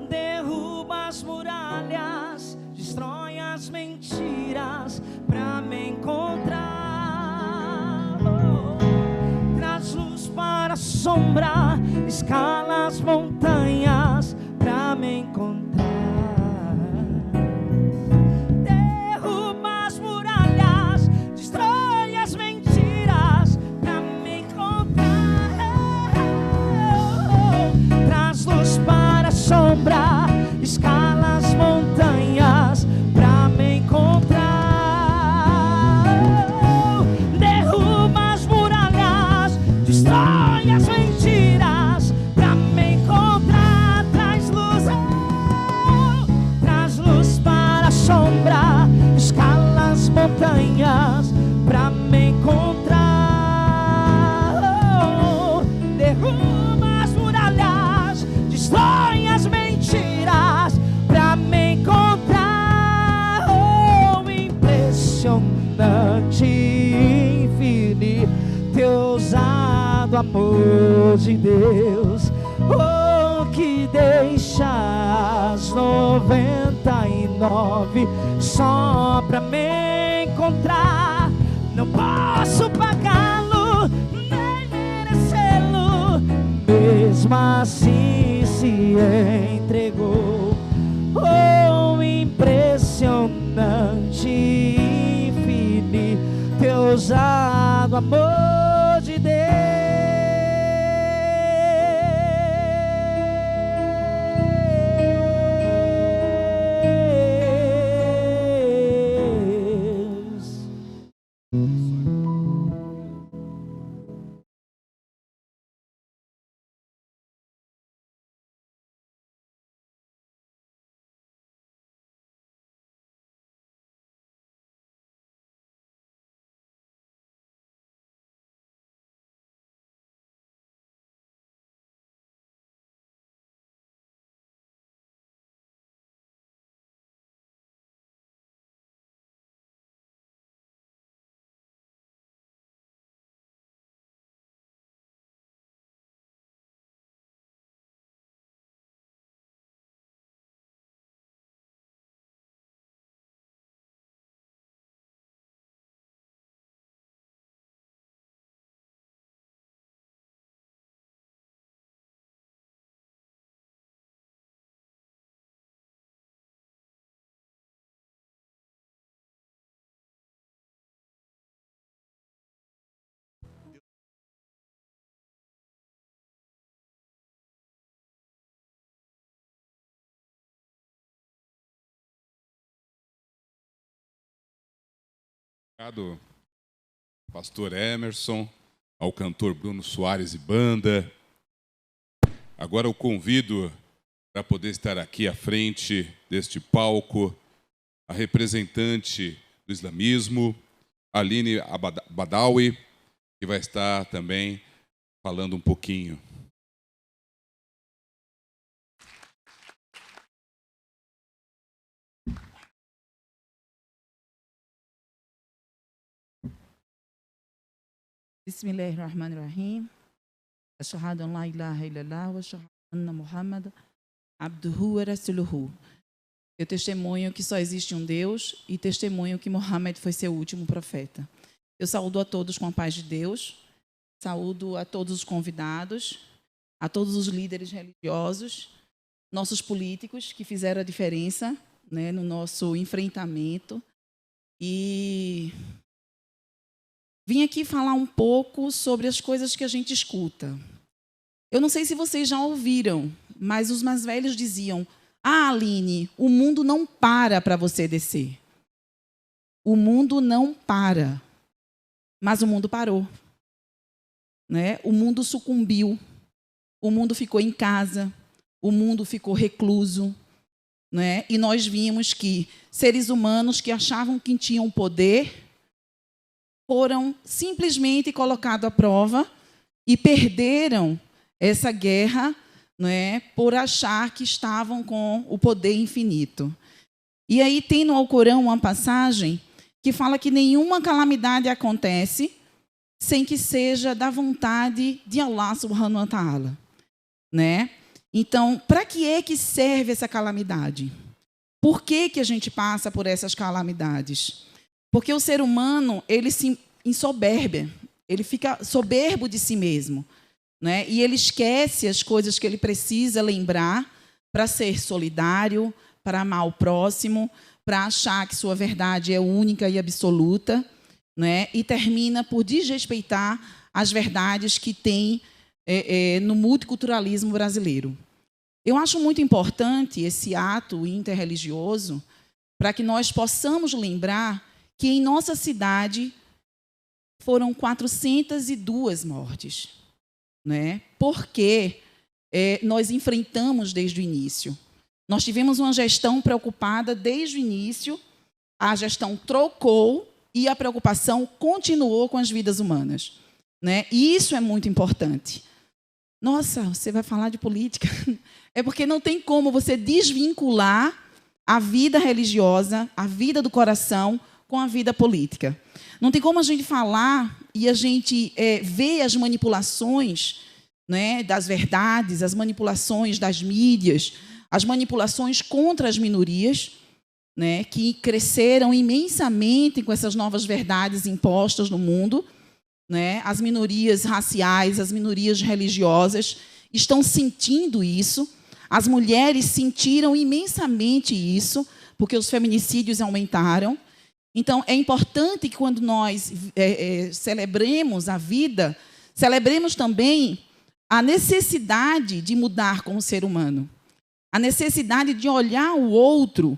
Derruba as muralhas, destrói as mentiras pra me encontrar. Oh, traz luz para a sombra, escala as montanhas pra me encontrar. Derruba as muralhas, destrói as mentiras pra me encontrar. Traz luz para a sombra, escala as montanhas pra me encontrar. Derruba as muralhas, destrói as mentiras pra me encontrar. amor de Deus, oh, que deixa as 99 só pra me encontrar. Não posso pagá-lo, nem merecê-lo, mesmo assim se entregou. Oh, impressionante, infinito, ousado amor de Deus. Obrigado, pastor Emerson, ao cantor Bruno Soares e banda. Agora eu convido para poder estar aqui à frente deste palco a representante do islamismo, Aline Badawi, que vai estar também falando um pouquinho. Bismillahirrahmanirrahim. Ashhadu an la ilaha illallah wa ashhadu anna Muhammad abduhu wa rasuluhu. Eu testemunho que só existe um Deus e testemunho que Muhammad foi seu último profeta. Eu saúdo a todos com a paz de Deus, saúdo a todos os convidados, a todos os líderes religiosos, nossos políticos que fizeram a diferença, né, no nosso enfrentamento. E vim aqui falar um pouco sobre as coisas que a gente escuta. Eu não sei se vocês já ouviram, mas os mais velhos diziam: ah, Aline, o mundo não para você descer. O mundo não para. Mas o mundo parou. Né? O mundo sucumbiu. O mundo ficou em casa. O mundo ficou recluso. Né? E nós vimos que seres humanos que achavam que tinham poder foram simplesmente colocados à prova e perderam essa guerra, né, por achar que estavam com o poder infinito. E aí tem no Alcorão uma passagem que fala que nenhuma calamidade acontece sem que seja da vontade de Allah subhanahu wa ta'ala. Né? Então, para que serve essa calamidade? Por que a gente passa por essas calamidades? Porque o ser humano, ele se ensoberba, ele fica soberbo de si mesmo, né? E ele esquece as coisas que ele precisa lembrar para ser solidário, para amar o próximo, para achar que sua verdade é única e absoluta, né? E termina por desrespeitar as verdades que tem no multiculturalismo brasileiro. Eu acho muito importante esse ato interreligioso para que nós possamos lembrar que em nossa cidade foram 402 mortes, né? Porque nós enfrentamos desde o início. Nós tivemos uma gestão preocupada desde o início, a gestão trocou e a preocupação continuou com as vidas humanas, né? E isso é muito importante. Nossa, você vai falar de política? É porque não tem como você desvincular a vida religiosa, a vida do coração, com a vida política. Não tem como a gente falar e a gente vê as manipulações, né, das verdades, as manipulações das mídias, as manipulações contra as minorias, né, que cresceram imensamente com essas novas verdades impostas no mundo, né? As minorias raciais, as minorias religiosas estão sentindo isso. As mulheres sentiram imensamente isso, porque os feminicídios aumentaram. Então, é importante que, quando nós celebremos a vida, celebremos também a necessidade de mudar como ser humano, a necessidade de olhar o outro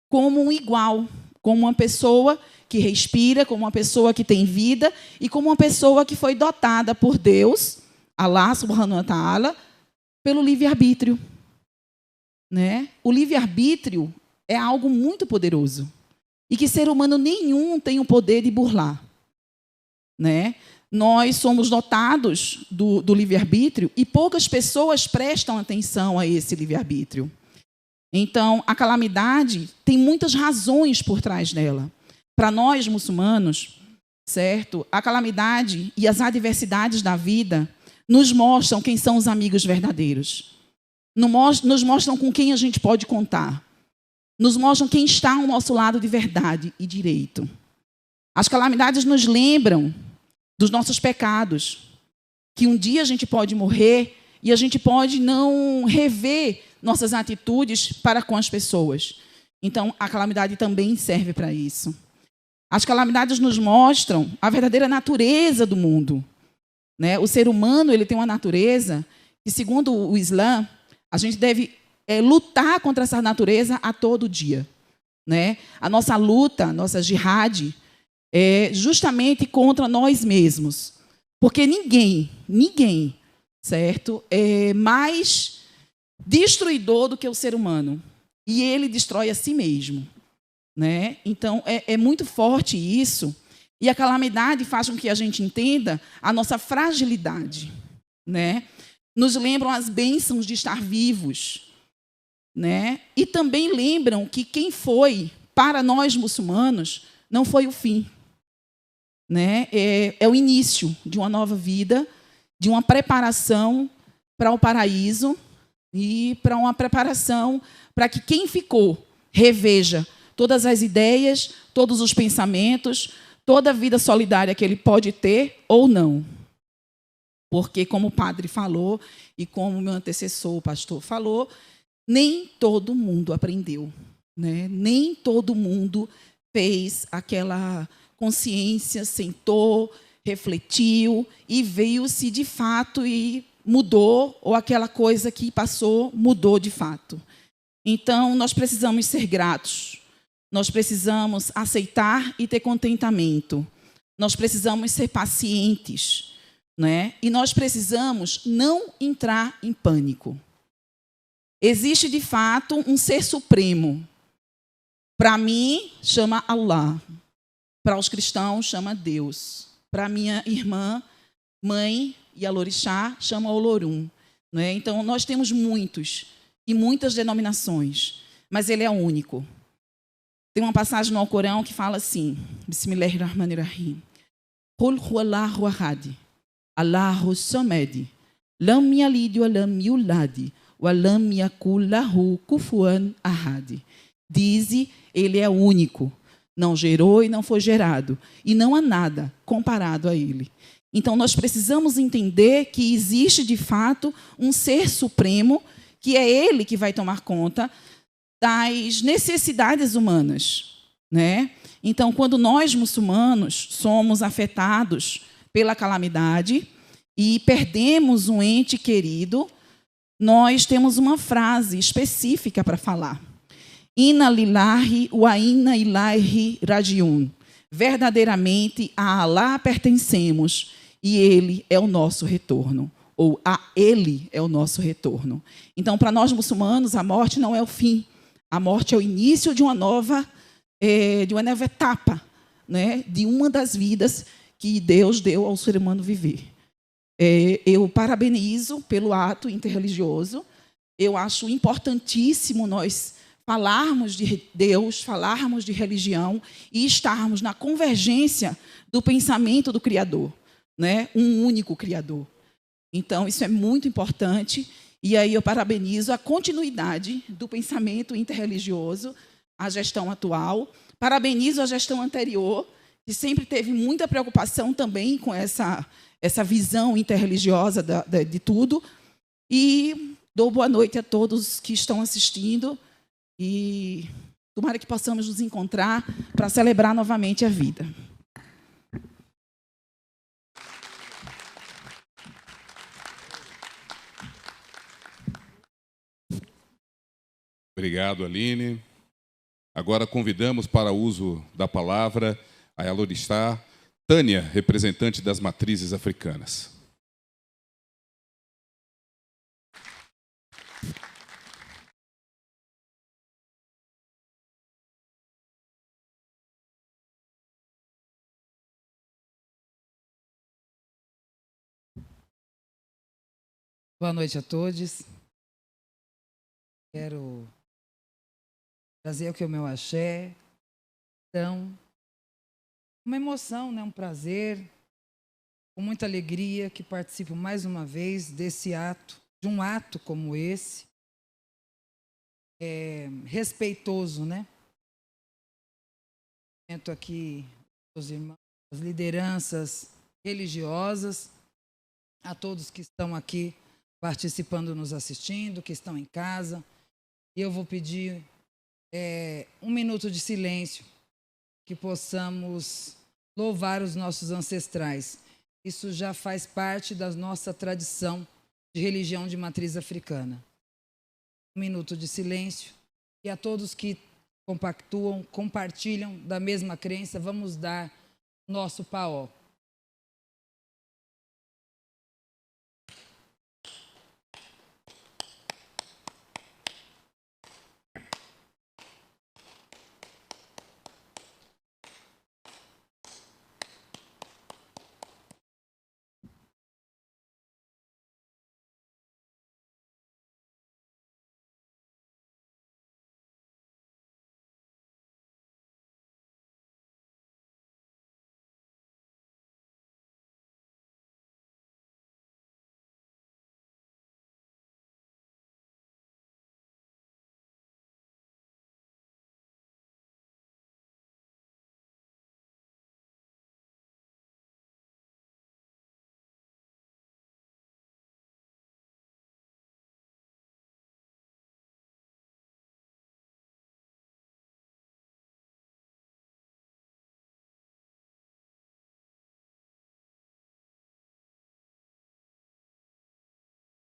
como um igual, como uma pessoa que respira, como uma pessoa que tem vida e como uma pessoa que foi dotada por Deus, Allah subhanahu wa ta'ala, pelo livre-arbítrio. Né? O livre-arbítrio é algo muito poderoso e que ser humano nenhum tem o poder de burlar. Né? Nós somos dotados do livre-arbítrio e poucas pessoas prestam atenção a esse livre-arbítrio. Então, a calamidade tem muitas razões por trás dela. Para nós, muçulmanos, certo? A calamidade e as adversidades da vida nos mostram quem são os amigos verdadeiros. Nos mostram com quem a gente pode contar. Nos mostram quem está ao nosso lado de verdade e direito. As calamidades nos lembram dos nossos pecados, que um dia a gente pode morrer e a gente pode não rever nossas atitudes para com as pessoas. Então, a calamidade também serve para isso. As calamidades nos mostram a verdadeira natureza do mundo. Né? O ser humano, ele tem uma natureza que, segundo o Islã, a gente deve lutar contra essa natureza a todo dia. Né? A nossa luta, a nossa jihad, é justamente contra nós mesmos. Porque ninguém, certo, é mais destruidor do que o ser humano. E ele destrói a si mesmo. Né? Então, é muito forte isso. E a calamidade faz com que a gente entenda a nossa fragilidade. Né? Nos lembram as bênçãos de estar vivos. Né? E também lembram que quem foi, para nós muçulmanos, não foi o fim. Né? É o início de uma nova vida, de uma preparação para o paraíso e para uma preparação para que quem ficou reveja todas as ideias, todos os pensamentos, toda a vida solidária que ele pode ter ou não. Porque, como o padre falou, e como o meu antecessor, o pastor, falou, nem todo mundo aprendeu. Né? Nem todo mundo fez aquela consciência, sentou, refletiu e veio-se de fato e mudou, ou aquela coisa que passou mudou de fato. Então, nós precisamos ser gratos. Nós precisamos aceitar e ter contentamento. Nós precisamos ser pacientes, né? E nós precisamos não entrar em pânico. Existe, de fato, um ser supremo. Para mim, chama Allah. Para os cristãos, chama Deus. Para minha irmã, mãe e Alorixá, chama Olorum. Né? Então, nós temos muitos e muitas denominações, mas ele é único. Tem uma passagem no Alcorão que fala assim, Bismillahirrahmanirrahim. Qul huwallahu ahad, Allahu samad, lam yalid wa lam yulad, wa lam yakul lahu kufuwan ahad. Dize, ele é único, não gerou e não foi gerado, e não há nada comparado a ele. Então, nós precisamos entender que existe, de fato, um ser supremo, que é ele que vai tomar conta das necessidades humanas. Né? Então, quando nós, muçulmanos, somos afetados pela calamidade e perdemos um ente querido, nós temos uma frase específica para falar. Inna lillahi wa inna ilaihi rajiun. Verdadeiramente a Allah pertencemos e Ele é o nosso retorno. Ou a Ele é o nosso retorno. Então, para nós muçulmanos, a morte não é o fim. A morte é o início de uma nova etapa, né? De uma das vidas que Deus deu ao ser humano viver. Eu parabenizo pelo ato interreligioso. Eu acho importantíssimo nós falarmos de Deus, falarmos de religião e estarmos na convergência do pensamento do Criador, né? Um único Criador. Então, isso é muito importante. E aí eu parabenizo a continuidade do pensamento interreligioso, a gestão atual. Parabenizo a gestão anterior, que sempre teve muita preocupação também com essa visão interreligiosa de tudo. E dou boa noite a todos que estão assistindo. E tomara que possamos nos encontrar para celebrar novamente a vida. Obrigado, Aline. Agora convidamos para o uso da palavra a Yalorixá Tânia, representante das matrizes africanas. Boa noite a todos. Quero trazer aqui o meu axé. Então, uma emoção, né? Um prazer, com muita alegria que participo mais uma vez desse ato, de um ato como esse, respeitoso, né? Aqui os irmãos, as lideranças religiosas, a todos que estão aqui participando, nos assistindo, que estão em casa. E eu vou pedir 1 minuto de silêncio, que possamos louvar os nossos ancestrais. Isso já faz parte da nossa tradição de religião de matriz africana. 1 minuto de silêncio. E a todos que compactuam, compartilham da mesma crença, vamos dar nosso paó.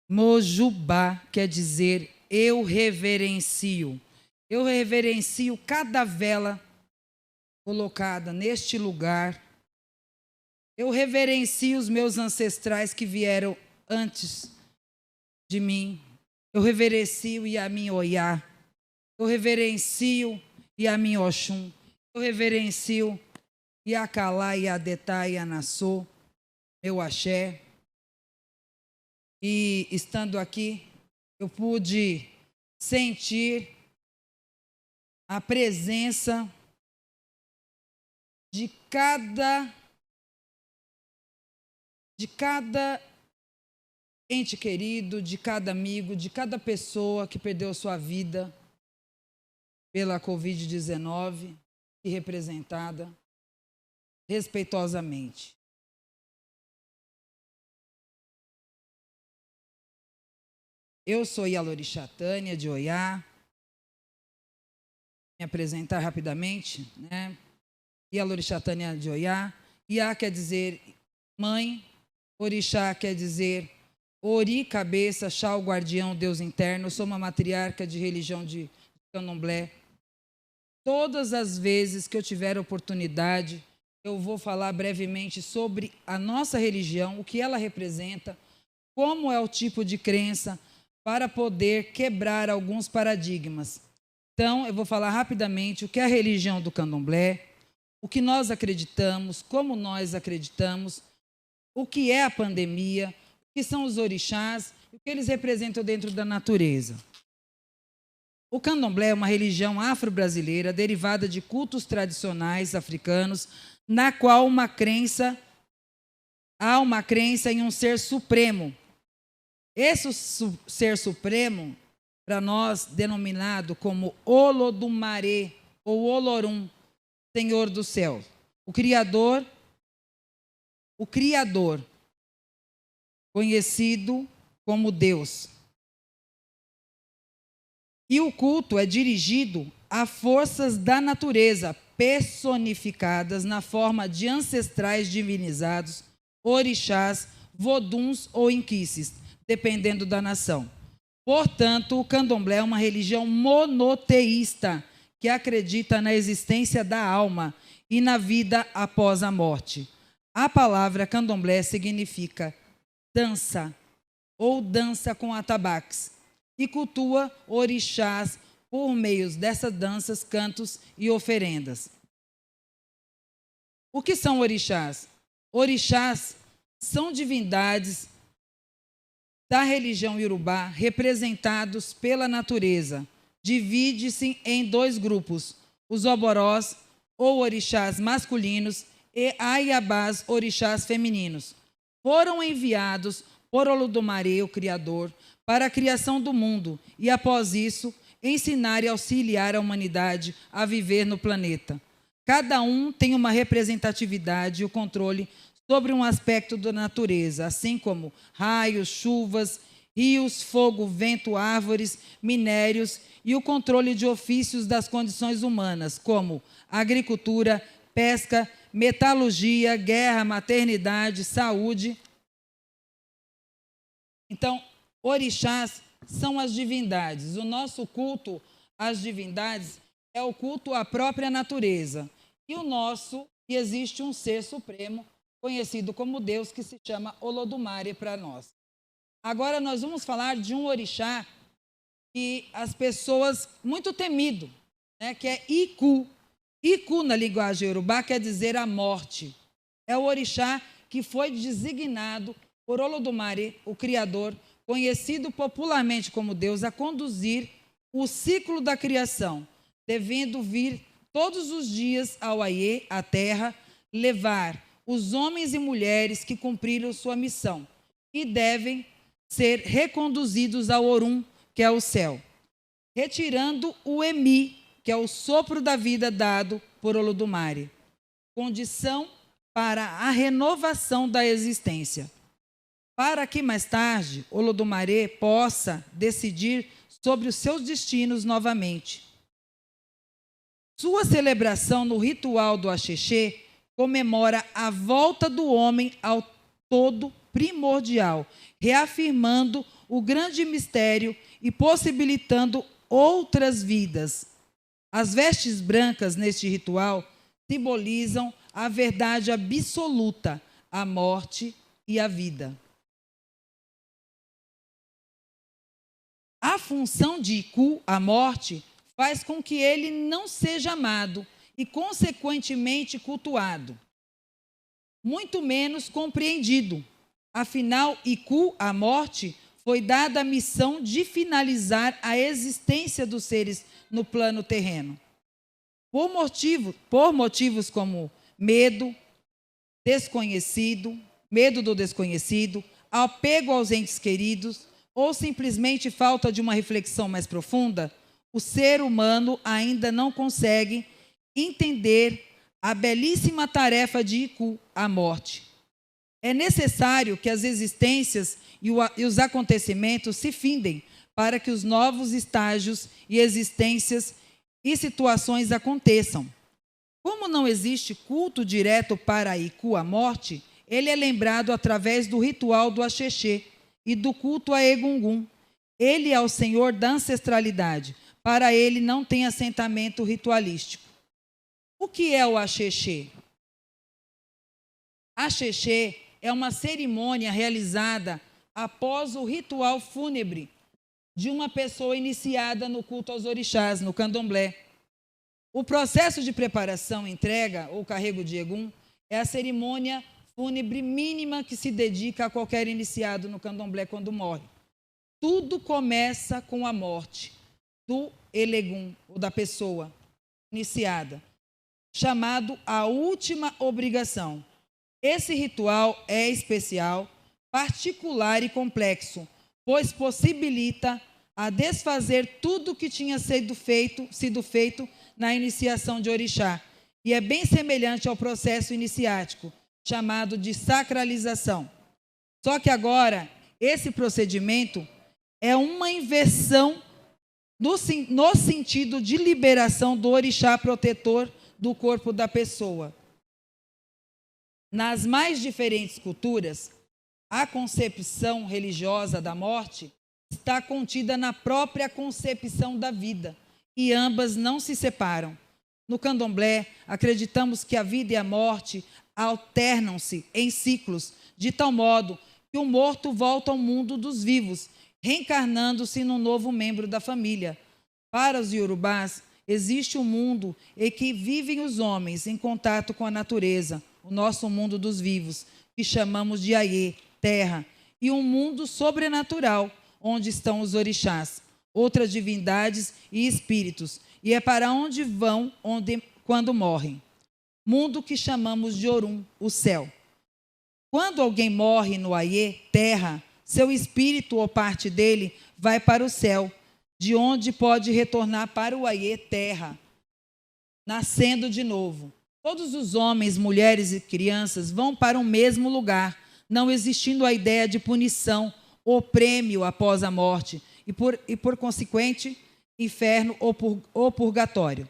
Mojubá quer dizer eu reverencio. Eu reverencio cada vela colocada neste lugar. Eu reverencio os meus ancestrais que vieram antes de mim. Eu reverencio Yamin Oyá. Eu reverencio Yamin Oxum. Eu reverencio Yakalá, Yadetá, Yanassô, meu axé. E estando aqui, eu pude sentir a presença de cada ente querido, de cada amigo, de cada pessoa que perdeu sua vida pela Covid-19 e representada respeitosamente. Eu sou Yalorixá Tânia, de Oyá. Me apresentar rapidamente, né? Yalorixá Tânia, de Oyá. Iá quer dizer mãe, Orixá quer dizer Ori, cabeça, Xá, o guardião, Deus interno. Eu sou uma matriarca de religião de Candomblé. Todas as vezes que eu tiver oportunidade, eu vou falar brevemente sobre a nossa religião, o que ela representa, como é o tipo de crença, para poder quebrar alguns paradigmas. Então, eu vou falar rapidamente o que é a religião do Candomblé, o que nós acreditamos, como nós acreditamos, o que é a pandemia, o que são os orixás, o que eles representam dentro da natureza. O candomblé é uma religião afro-brasileira derivada de cultos tradicionais africanos, na qual há uma crença em um ser supremo. Esse ser supremo, para nós, denominado como Olodumare ou Olorum, Senhor do céu. O Criador, conhecido como Deus. E o culto é dirigido a forças da natureza, personificadas na forma de ancestrais divinizados, orixás, voduns ou inquices, dependendo da nação. Portanto, o candomblé é uma religião monoteísta, que acredita na existência da alma e na vida após a morte. A palavra candomblé significa dança, ou dança com atabaques, e cultua orixás por meio dessas danças, cantos e oferendas. O que são orixás? Orixás são divindades da religião iorubá representados pela natureza. Divide-se em 2 grupos, os oborós, ou orixás masculinos, e aiabás, orixás femininos. Foram enviados por Olodumare, o Criador, para a criação do mundo e, após isso, ensinar e auxiliar a humanidade a viver no planeta. Cada um tem uma representatividade e o controle sobre um aspecto da natureza, assim como raios, chuvas, rios, fogo, vento, árvores, minérios e o controle de ofícios das condições humanas, como agricultura, pesca, metalurgia, guerra, maternidade, saúde. Então, orixás são as divindades. O nosso culto às divindades é o culto à própria natureza. E existe um ser supremo, conhecido como Deus, que se chama Olodumare para nós. Agora nós vamos falar de um orixá que as pessoas, muito temido, né, que é Iku. Iku, na linguagem iorubá, quer dizer a morte. É o orixá que foi designado por Olodumare, o Criador, conhecido popularmente como Deus, a conduzir o ciclo da criação, devendo vir todos os dias ao Aie, a terra, levar os homens e mulheres que cumpriram sua missão e devem ser reconduzidos ao Orum, que é o céu, retirando o Emi, que é o sopro da vida dado por Olodumare, condição para a renovação da existência, para que mais tarde Olodumare possa decidir sobre os seus destinos novamente. Sua celebração no ritual do Axexê comemora a volta do homem ao todo primordial, reafirmando o grande mistério e possibilitando outras vidas. As vestes brancas neste ritual simbolizam a verdade absoluta, a morte e a vida. A função de Iku, a morte, faz com que ele não seja amado e, consequentemente, cultuado, muito menos compreendido. Afinal, Iku, a morte, foi dada a missão de finalizar a existência dos seres no plano terreno. Por motivos como medo do desconhecido, apego aos entes queridos, ou simplesmente falta de uma reflexão mais profunda, o ser humano ainda não consegue entender a belíssima tarefa de Iku, a morte. É necessário que as existências e os acontecimentos se findem para que os novos estágios e existências e situações aconteçam. Como não existe culto direto para Iku, a morte, ele é lembrado através do ritual do Axexê e do culto a Egungun. Ele é o senhor da ancestralidade. Para ele não tem assentamento ritualístico. O que é o Axexê? Axexê é uma cerimônia realizada após o ritual fúnebre de uma pessoa iniciada no culto aos orixás, no candomblé. O processo de preparação, entrega ou carrego de Egum é a cerimônia fúnebre mínima que se dedica a qualquer iniciado no candomblé quando morre. Tudo começa com a morte. do elegum, ou da pessoa iniciada, chamado a última obrigação. Esse ritual é especial, particular e complexo, pois possibilita a desfazer tudo que tinha sido feito na iniciação de orixá, e é bem semelhante ao processo iniciático, chamado de sacralização. Só que agora, esse procedimento é uma inversão no sentido de liberação do orixá protetor do corpo da pessoa. Nas mais diferentes culturas, a concepção religiosa da morte está contida na própria concepção da vida, e ambas não se separam. No candomblé, acreditamos que a vida e a morte alternam-se em ciclos, de tal modo que o morto volta ao mundo dos vivos, reencarnando-se num novo membro da família. Para os iorubás, existe um mundo em que vivem os homens em contato com a natureza, o nosso mundo dos vivos, que chamamos de Aie, terra, e um mundo sobrenatural, onde estão os orixás, outras divindades e espíritos, e é para onde vão quando morrem. Mundo que chamamos de Orum, o céu. Quando alguém morre no Aie, terra, seu espírito ou parte dele vai para o céu, de onde pode retornar para o Aie, terra, nascendo de novo. Todos os homens, mulheres e crianças vão para o mesmo lugar, não existindo a ideia de punição ou prêmio após a morte, e por consequente, inferno ou purgatório.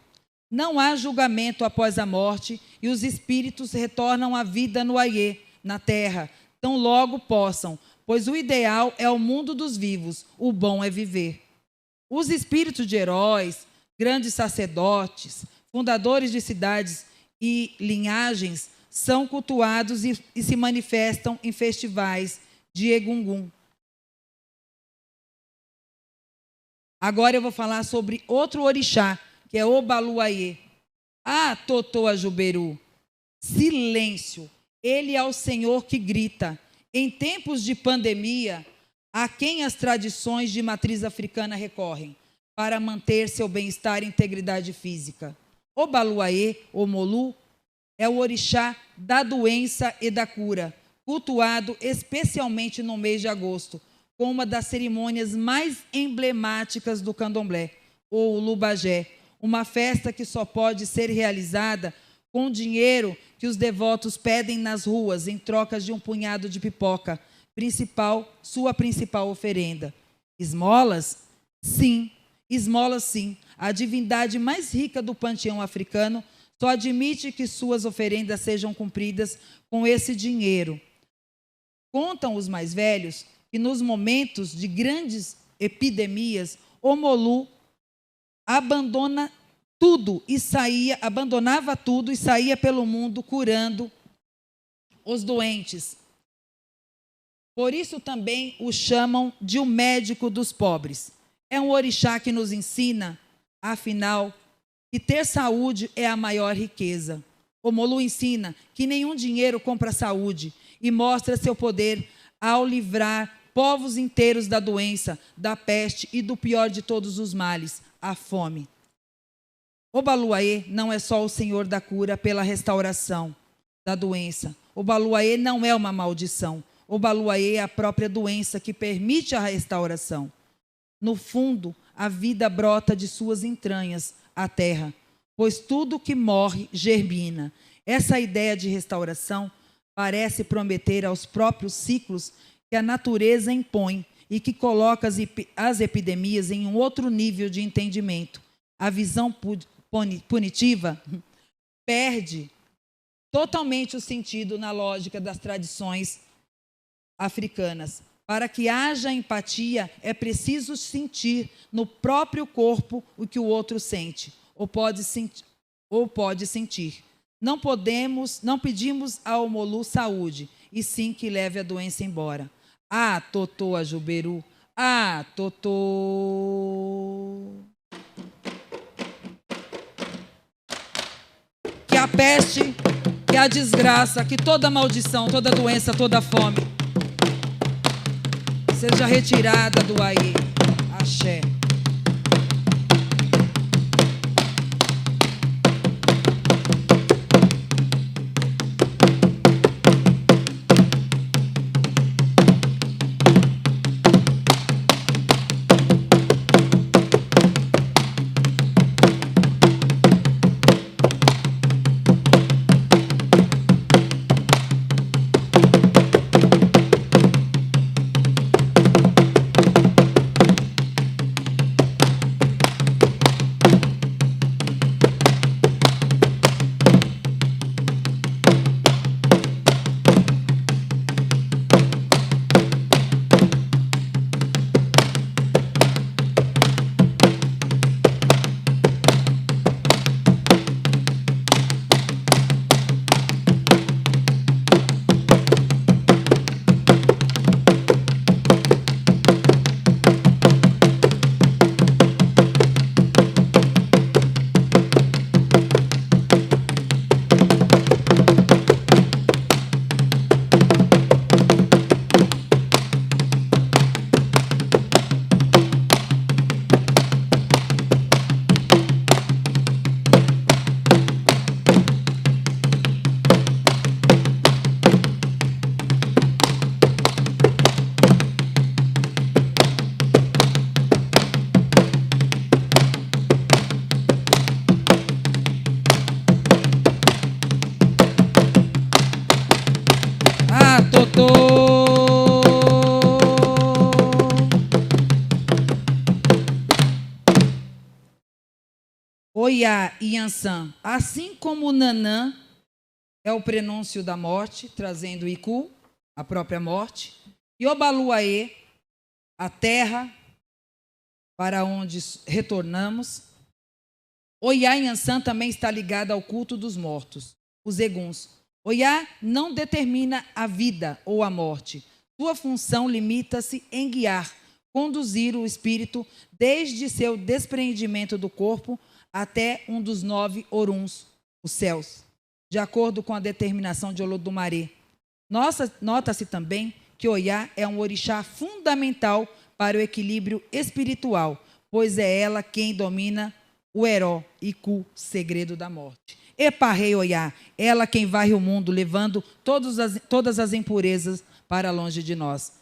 Não há julgamento após a morte, e os espíritos retornam à vida no Aie, na terra, tão logo possam, pois o ideal é o mundo dos vivos, o bom é viver. Os espíritos de heróis, grandes sacerdotes, fundadores de cidades e linhagens são cultuados e se manifestam em festivais de Egungun. Agora eu vou falar sobre outro orixá, que é Obaluayê. Ah, Totô Ajuberu, silêncio, ele é o Senhor que grita. Em tempos de pandemia, a quem as tradições de matriz africana recorrem para manter seu bem-estar e integridade física? Obaluayê, ou Molu, é o orixá da doença e da cura, cultuado especialmente no mês de agosto, com uma das cerimônias mais emblemáticas do candomblé, ou o Lubagé, uma festa que só pode ser realizada com dinheiro que os devotos pedem nas ruas em troca de um punhado de pipoca, sua principal oferenda. Esmolas? Sim, esmolas sim. A divindade mais rica do panteão africano só admite que suas oferendas sejam cumpridas com esse dinheiro. Contam os mais velhos que nos momentos de grandes epidemias, o Molu abandonava tudo e saía pelo mundo curando os doentes. Por isso também o chamam de o médico dos pobres. É um orixá que nos ensina, afinal, que ter saúde é a maior riqueza. O Molu ensina que nenhum dinheiro compra saúde e mostra seu poder ao livrar povos inteiros da doença, da peste e do pior de todos os males, a fome. Obaluayê não é só o Senhor da cura pela restauração da doença. Obaluayê não é uma maldição. Obaluayê é a própria doença que permite a restauração. No fundo, a vida brota de suas entranhas, a terra, pois tudo que morre germina. Essa ideia de restauração parece prometer aos próprios ciclos que a natureza impõe e que coloca as epidemias em um outro nível de entendimento. A visão punitiva perde totalmente o sentido na lógica das tradições africanas. Para que haja empatia, é preciso sentir no próprio corpo o que o outro sente, ou pode sentir. Não pedimos ao Molu saúde, e sim que leve a doença embora. Ah, Totô Ajuberu, ah, Totô. Que a peste, que a desgraça, que toda maldição, toda doença, toda fome seja retirada do Aie. Axé. Oiá e Yansan, assim como Nanã é o prenúncio da morte, trazendo Iku, a própria morte, e Obaluaê, a terra para onde retornamos. Oiá e Yansan também está ligada ao culto dos mortos, os eguns. Oiá não determina a vida ou a morte. Sua função limita-se em guiar, conduzir o espírito desde seu despreendimento do corpo até um dos 9 oruns, os céus, de acordo com a determinação de Olodumare. Nota-se também que Oiá é um orixá fundamental para o equilíbrio espiritual, pois é ela quem domina o Heró, Iku, segredo da morte. Eparrei Oiá, ela quem varre o mundo, levando todas as impurezas para longe de nós.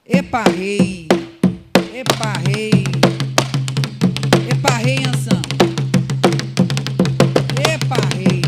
Eparrei, eparrei, eparrei, Yansan. Eparrei.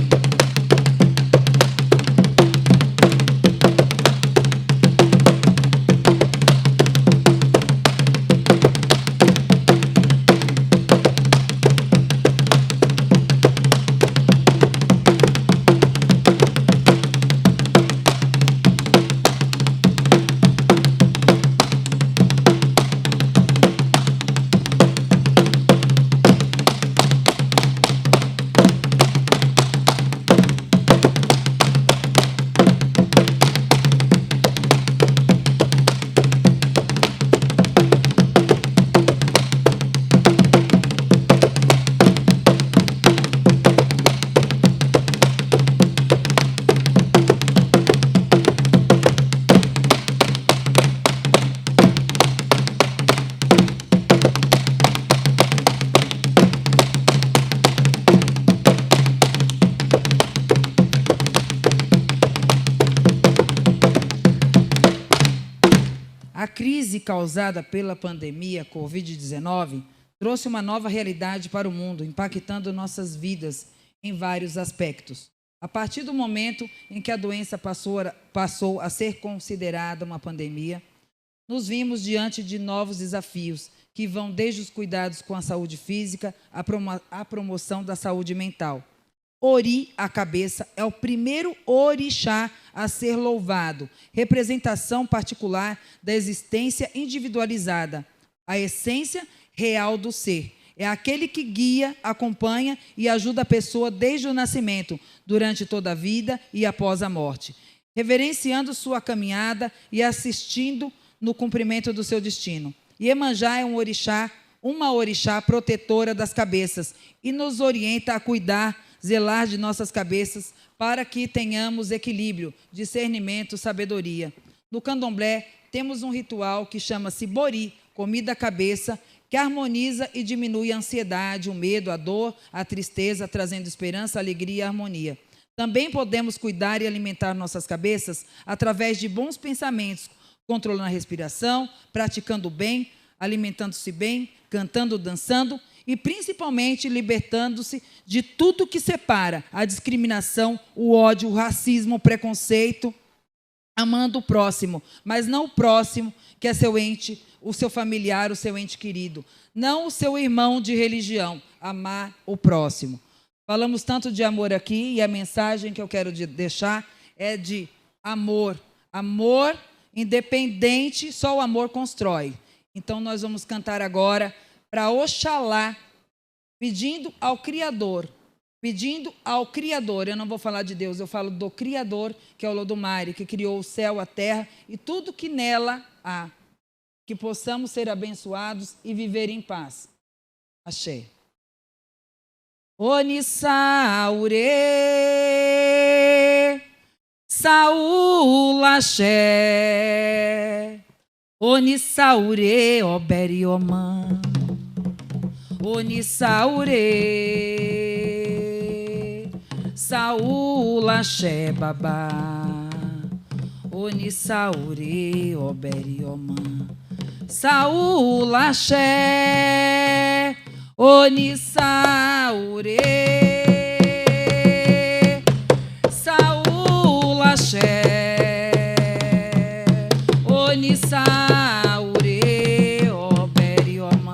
A crise causada pela pandemia Covid-19 trouxe uma nova realidade para o mundo, impactando nossas vidas em vários aspectos. A partir do momento em que a doença passou a ser considerada uma pandemia, nos vimos diante de novos desafios, que vão desde os cuidados com a saúde física à promoção da saúde mental. Ori, a cabeça, é o primeiro orixá a ser louvado, representação particular da existência individualizada, a essência real do ser. É aquele que guia, acompanha e ajuda a pessoa desde o nascimento, durante toda a vida e após a morte, reverenciando sua caminhada e assistindo no cumprimento do seu destino. Iemanjá é uma orixá protetora das cabeças e nos orienta a cuidar, zelar de nossas cabeças para que tenhamos equilíbrio, discernimento, sabedoria. No candomblé, temos um ritual que chama-se bori, comida à cabeça, que harmoniza e diminui a ansiedade, o medo, a dor, a tristeza, trazendo esperança, alegria e harmonia. Também podemos cuidar e alimentar nossas cabeças através de bons pensamentos, controlando a respiração, praticando o bem, alimentando-se bem, cantando, dançando e, principalmente, libertando-se de tudo que separa a discriminação, o ódio, o racismo, o preconceito, amando o próximo, mas não o próximo que é seu ente, o seu familiar, o seu ente querido, não o seu irmão de religião, amar o próximo. Falamos tanto de amor aqui e a mensagem que eu quero deixar é de amor. Amor independente, só o amor constrói. Então, nós vamos cantar agora para Oxalá, pedindo ao Criador, eu não vou falar de Deus, eu falo do Criador, que é o Olodumare, que criou o céu, a terra e tudo que nela há, que possamos ser abençoados e viver em paz. Axé. Onissaure, Saúl Axé, Onissaure, Oberioman, Onissaure, Saúl Axé, Babá, Onissaure, Oberioman, Saúl Axé, Onissaure, Saúl Axé, Onissaure, Oberioman.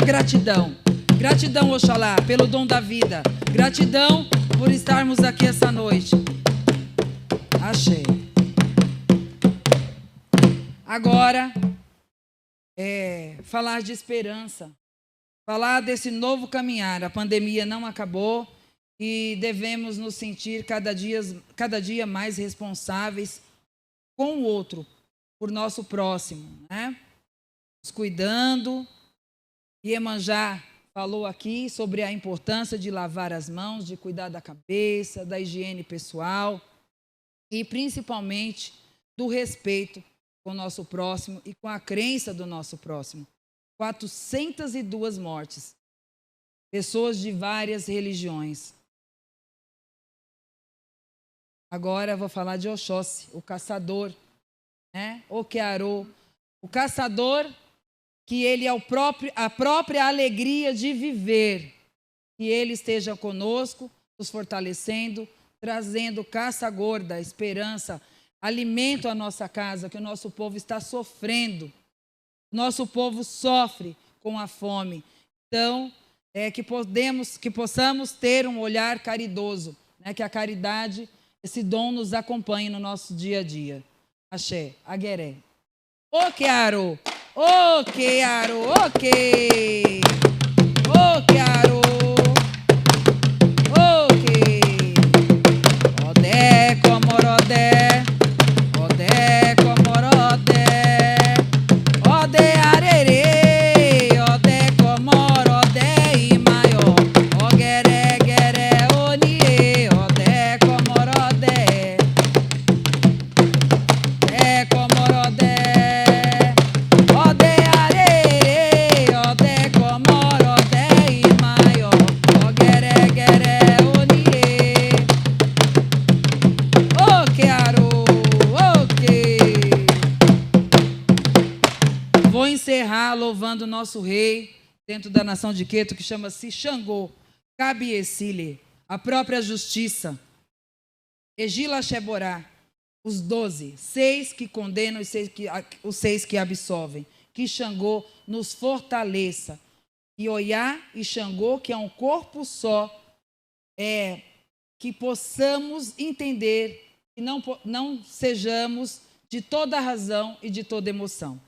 gratidão. Gratidão, Oxalá, pelo dom da vida. Gratidão por estarmos aqui essa noite. Achei. Agora, falar de esperança. Falar desse novo caminhar. A pandemia não acabou e devemos nos sentir cada dia mais responsáveis com o outro, por nosso próximo, né? Nos cuidando. Iemanjá falou aqui sobre a importância de lavar as mãos, de cuidar da cabeça, da higiene pessoal e principalmente do respeito com o nosso próximo e com a crença do nosso próximo. 402 mortes, pessoas de várias religiões. Agora eu vou falar de Oxóssi, o caçador, né? Okearô, o caçador, que ele é a própria alegria de viver. Que ele esteja conosco, nos fortalecendo, trazendo caça gorda, esperança, alimento à nossa casa, que o nosso povo está sofrendo. Nosso povo sofre com a fome. Então, que possamos ter um olhar caridoso, né? Que a caridade, esse dom nos acompanhe no nosso dia a dia. Axé, agueré. Okearô, okearô, ok. Okearô, ok. Odé, comorodé. Odé, comorodé. Odé, arerê. Odé, comorodé e maior. Ogueré, gueré, onie. Odé, comorodé. É comorodé. Odé, arerê. Odé, comorodé e maior. Ogueré, gueré, onie. Okearô, ok. Vou encerrar louvando o nosso rei dentro da nação de Queto, que chama-se Xangô, Cabiecile, a própria justiça. Egila Sheborá, os 12, 6 que condenam e os 6 que absolvem. Que Xangô nos fortaleça. Ioiá e Xangô, que é um corpo só, que possamos entender e não sejamos de toda razão e de toda emoção.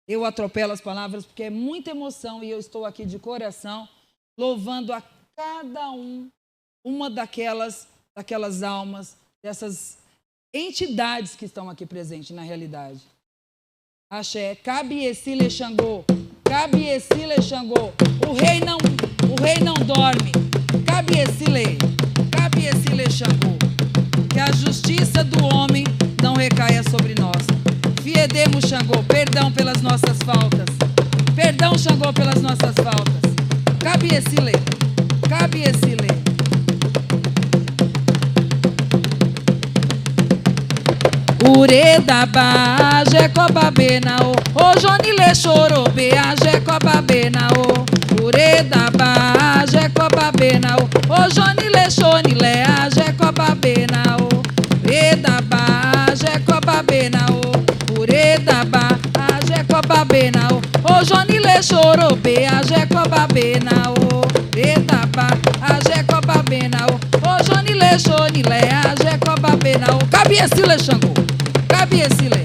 Eu atropelo as palavras porque é muita emoção e eu estou aqui de coração louvando a cada uma daquelas almas, dessas entidades que estão aqui presentes na realidade. Axé, Cabiecile Xangô, Cabiecile Xangô, o rei não dorme. Cabiecile Xangô, que a justiça do homem não recaia sobre nós. Fiedemos Xangô, perdão pelas nossas faltas. Perdão, Xangô, pelas nossas faltas. Cabiecile, Cabiecile. Uredaba, Jecobabenao, o Jonile Chorobe, a Jecobabenao. Uredaba, Jecobabenao, o Jonile Chonile, a Jecobabenao. Uredaba, Jecobabenao, Uredaba, a Jecobabenao, o Jonile Chorobe, a Jecobabenao. Uredaba, a Jecobabenao, o Jonile Chonile, a Jecobabenao. Cabiecile Xangô. Cabiecile,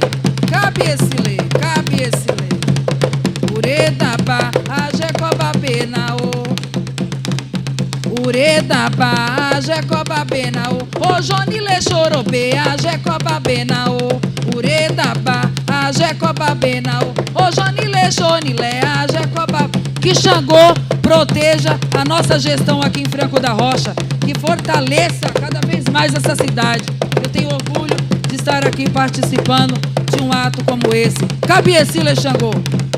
Cabiecile, Cabiecile. Uredaba, a Jecobabenao. Uredaba, a Jecobabenao. O Jonile Chorobe, a Jecobabenao. Uredaba, a Jecobabenao. O Jonile Chonile, a Jecobabenao. Que Xangô proteja a nossa gestão aqui em Franco da Rocha, que fortaleça cada vez mais essa cidade. Eu tenho orgulho de estar aqui participando de um ato como esse. Cabiecile Xangô,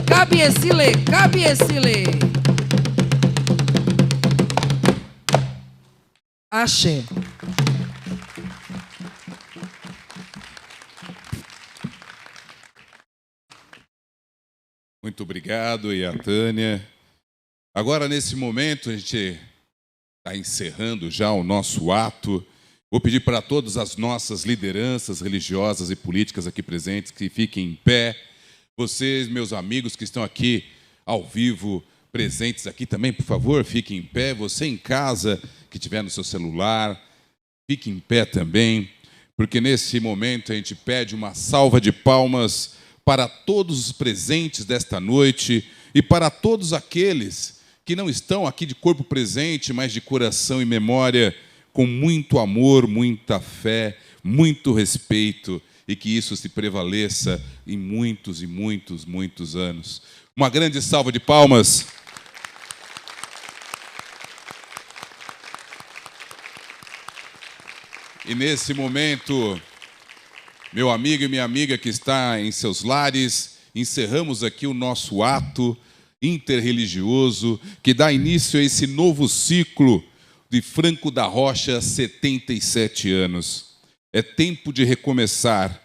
Cabiecile, Cabiecile. Axé. Muito obrigado, e a Tânia. Agora, nesse momento, a gente está encerrando já o nosso ato. Vou pedir para todas as nossas lideranças religiosas e políticas aqui presentes que fiquem em pé. Vocês, meus amigos que estão aqui ao vivo presentes aqui também, por favor, fique em pé. Você em casa, que estiver no seu celular, fique em pé também, porque nesse momento a gente pede uma salva de palmas para todos os presentes desta noite e para todos aqueles que não estão aqui de corpo presente, mas de coração e memória, com muito amor, muita fé, muito respeito, e que isso se prevaleça em muitos e muitos, muitos anos. Uma grande salva de palmas. E nesse momento, meu amigo e minha amiga que está em seus lares, encerramos aqui o nosso ato interreligioso que dá início a esse novo ciclo de Franco da Rocha, 77 anos. É tempo de recomeçar.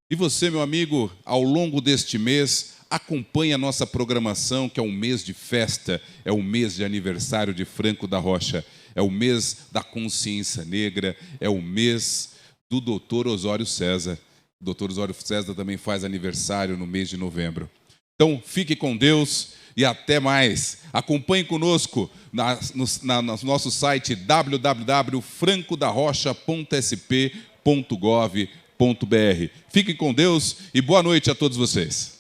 E você, meu amigo, ao longo deste mês, acompanhe a nossa programação, que é um mês de festa, é o mês de aniversário de Franco da Rocha, é o mês da consciência negra, é o mês do Dr. Osório César. O Dr. Osório César também faz aniversário no mês de novembro. Então, fique com Deus e até mais. Acompanhe conosco no nosso site www.francodarrocha.sp.gov.br. Fiquem com Deus e boa noite a todos vocês.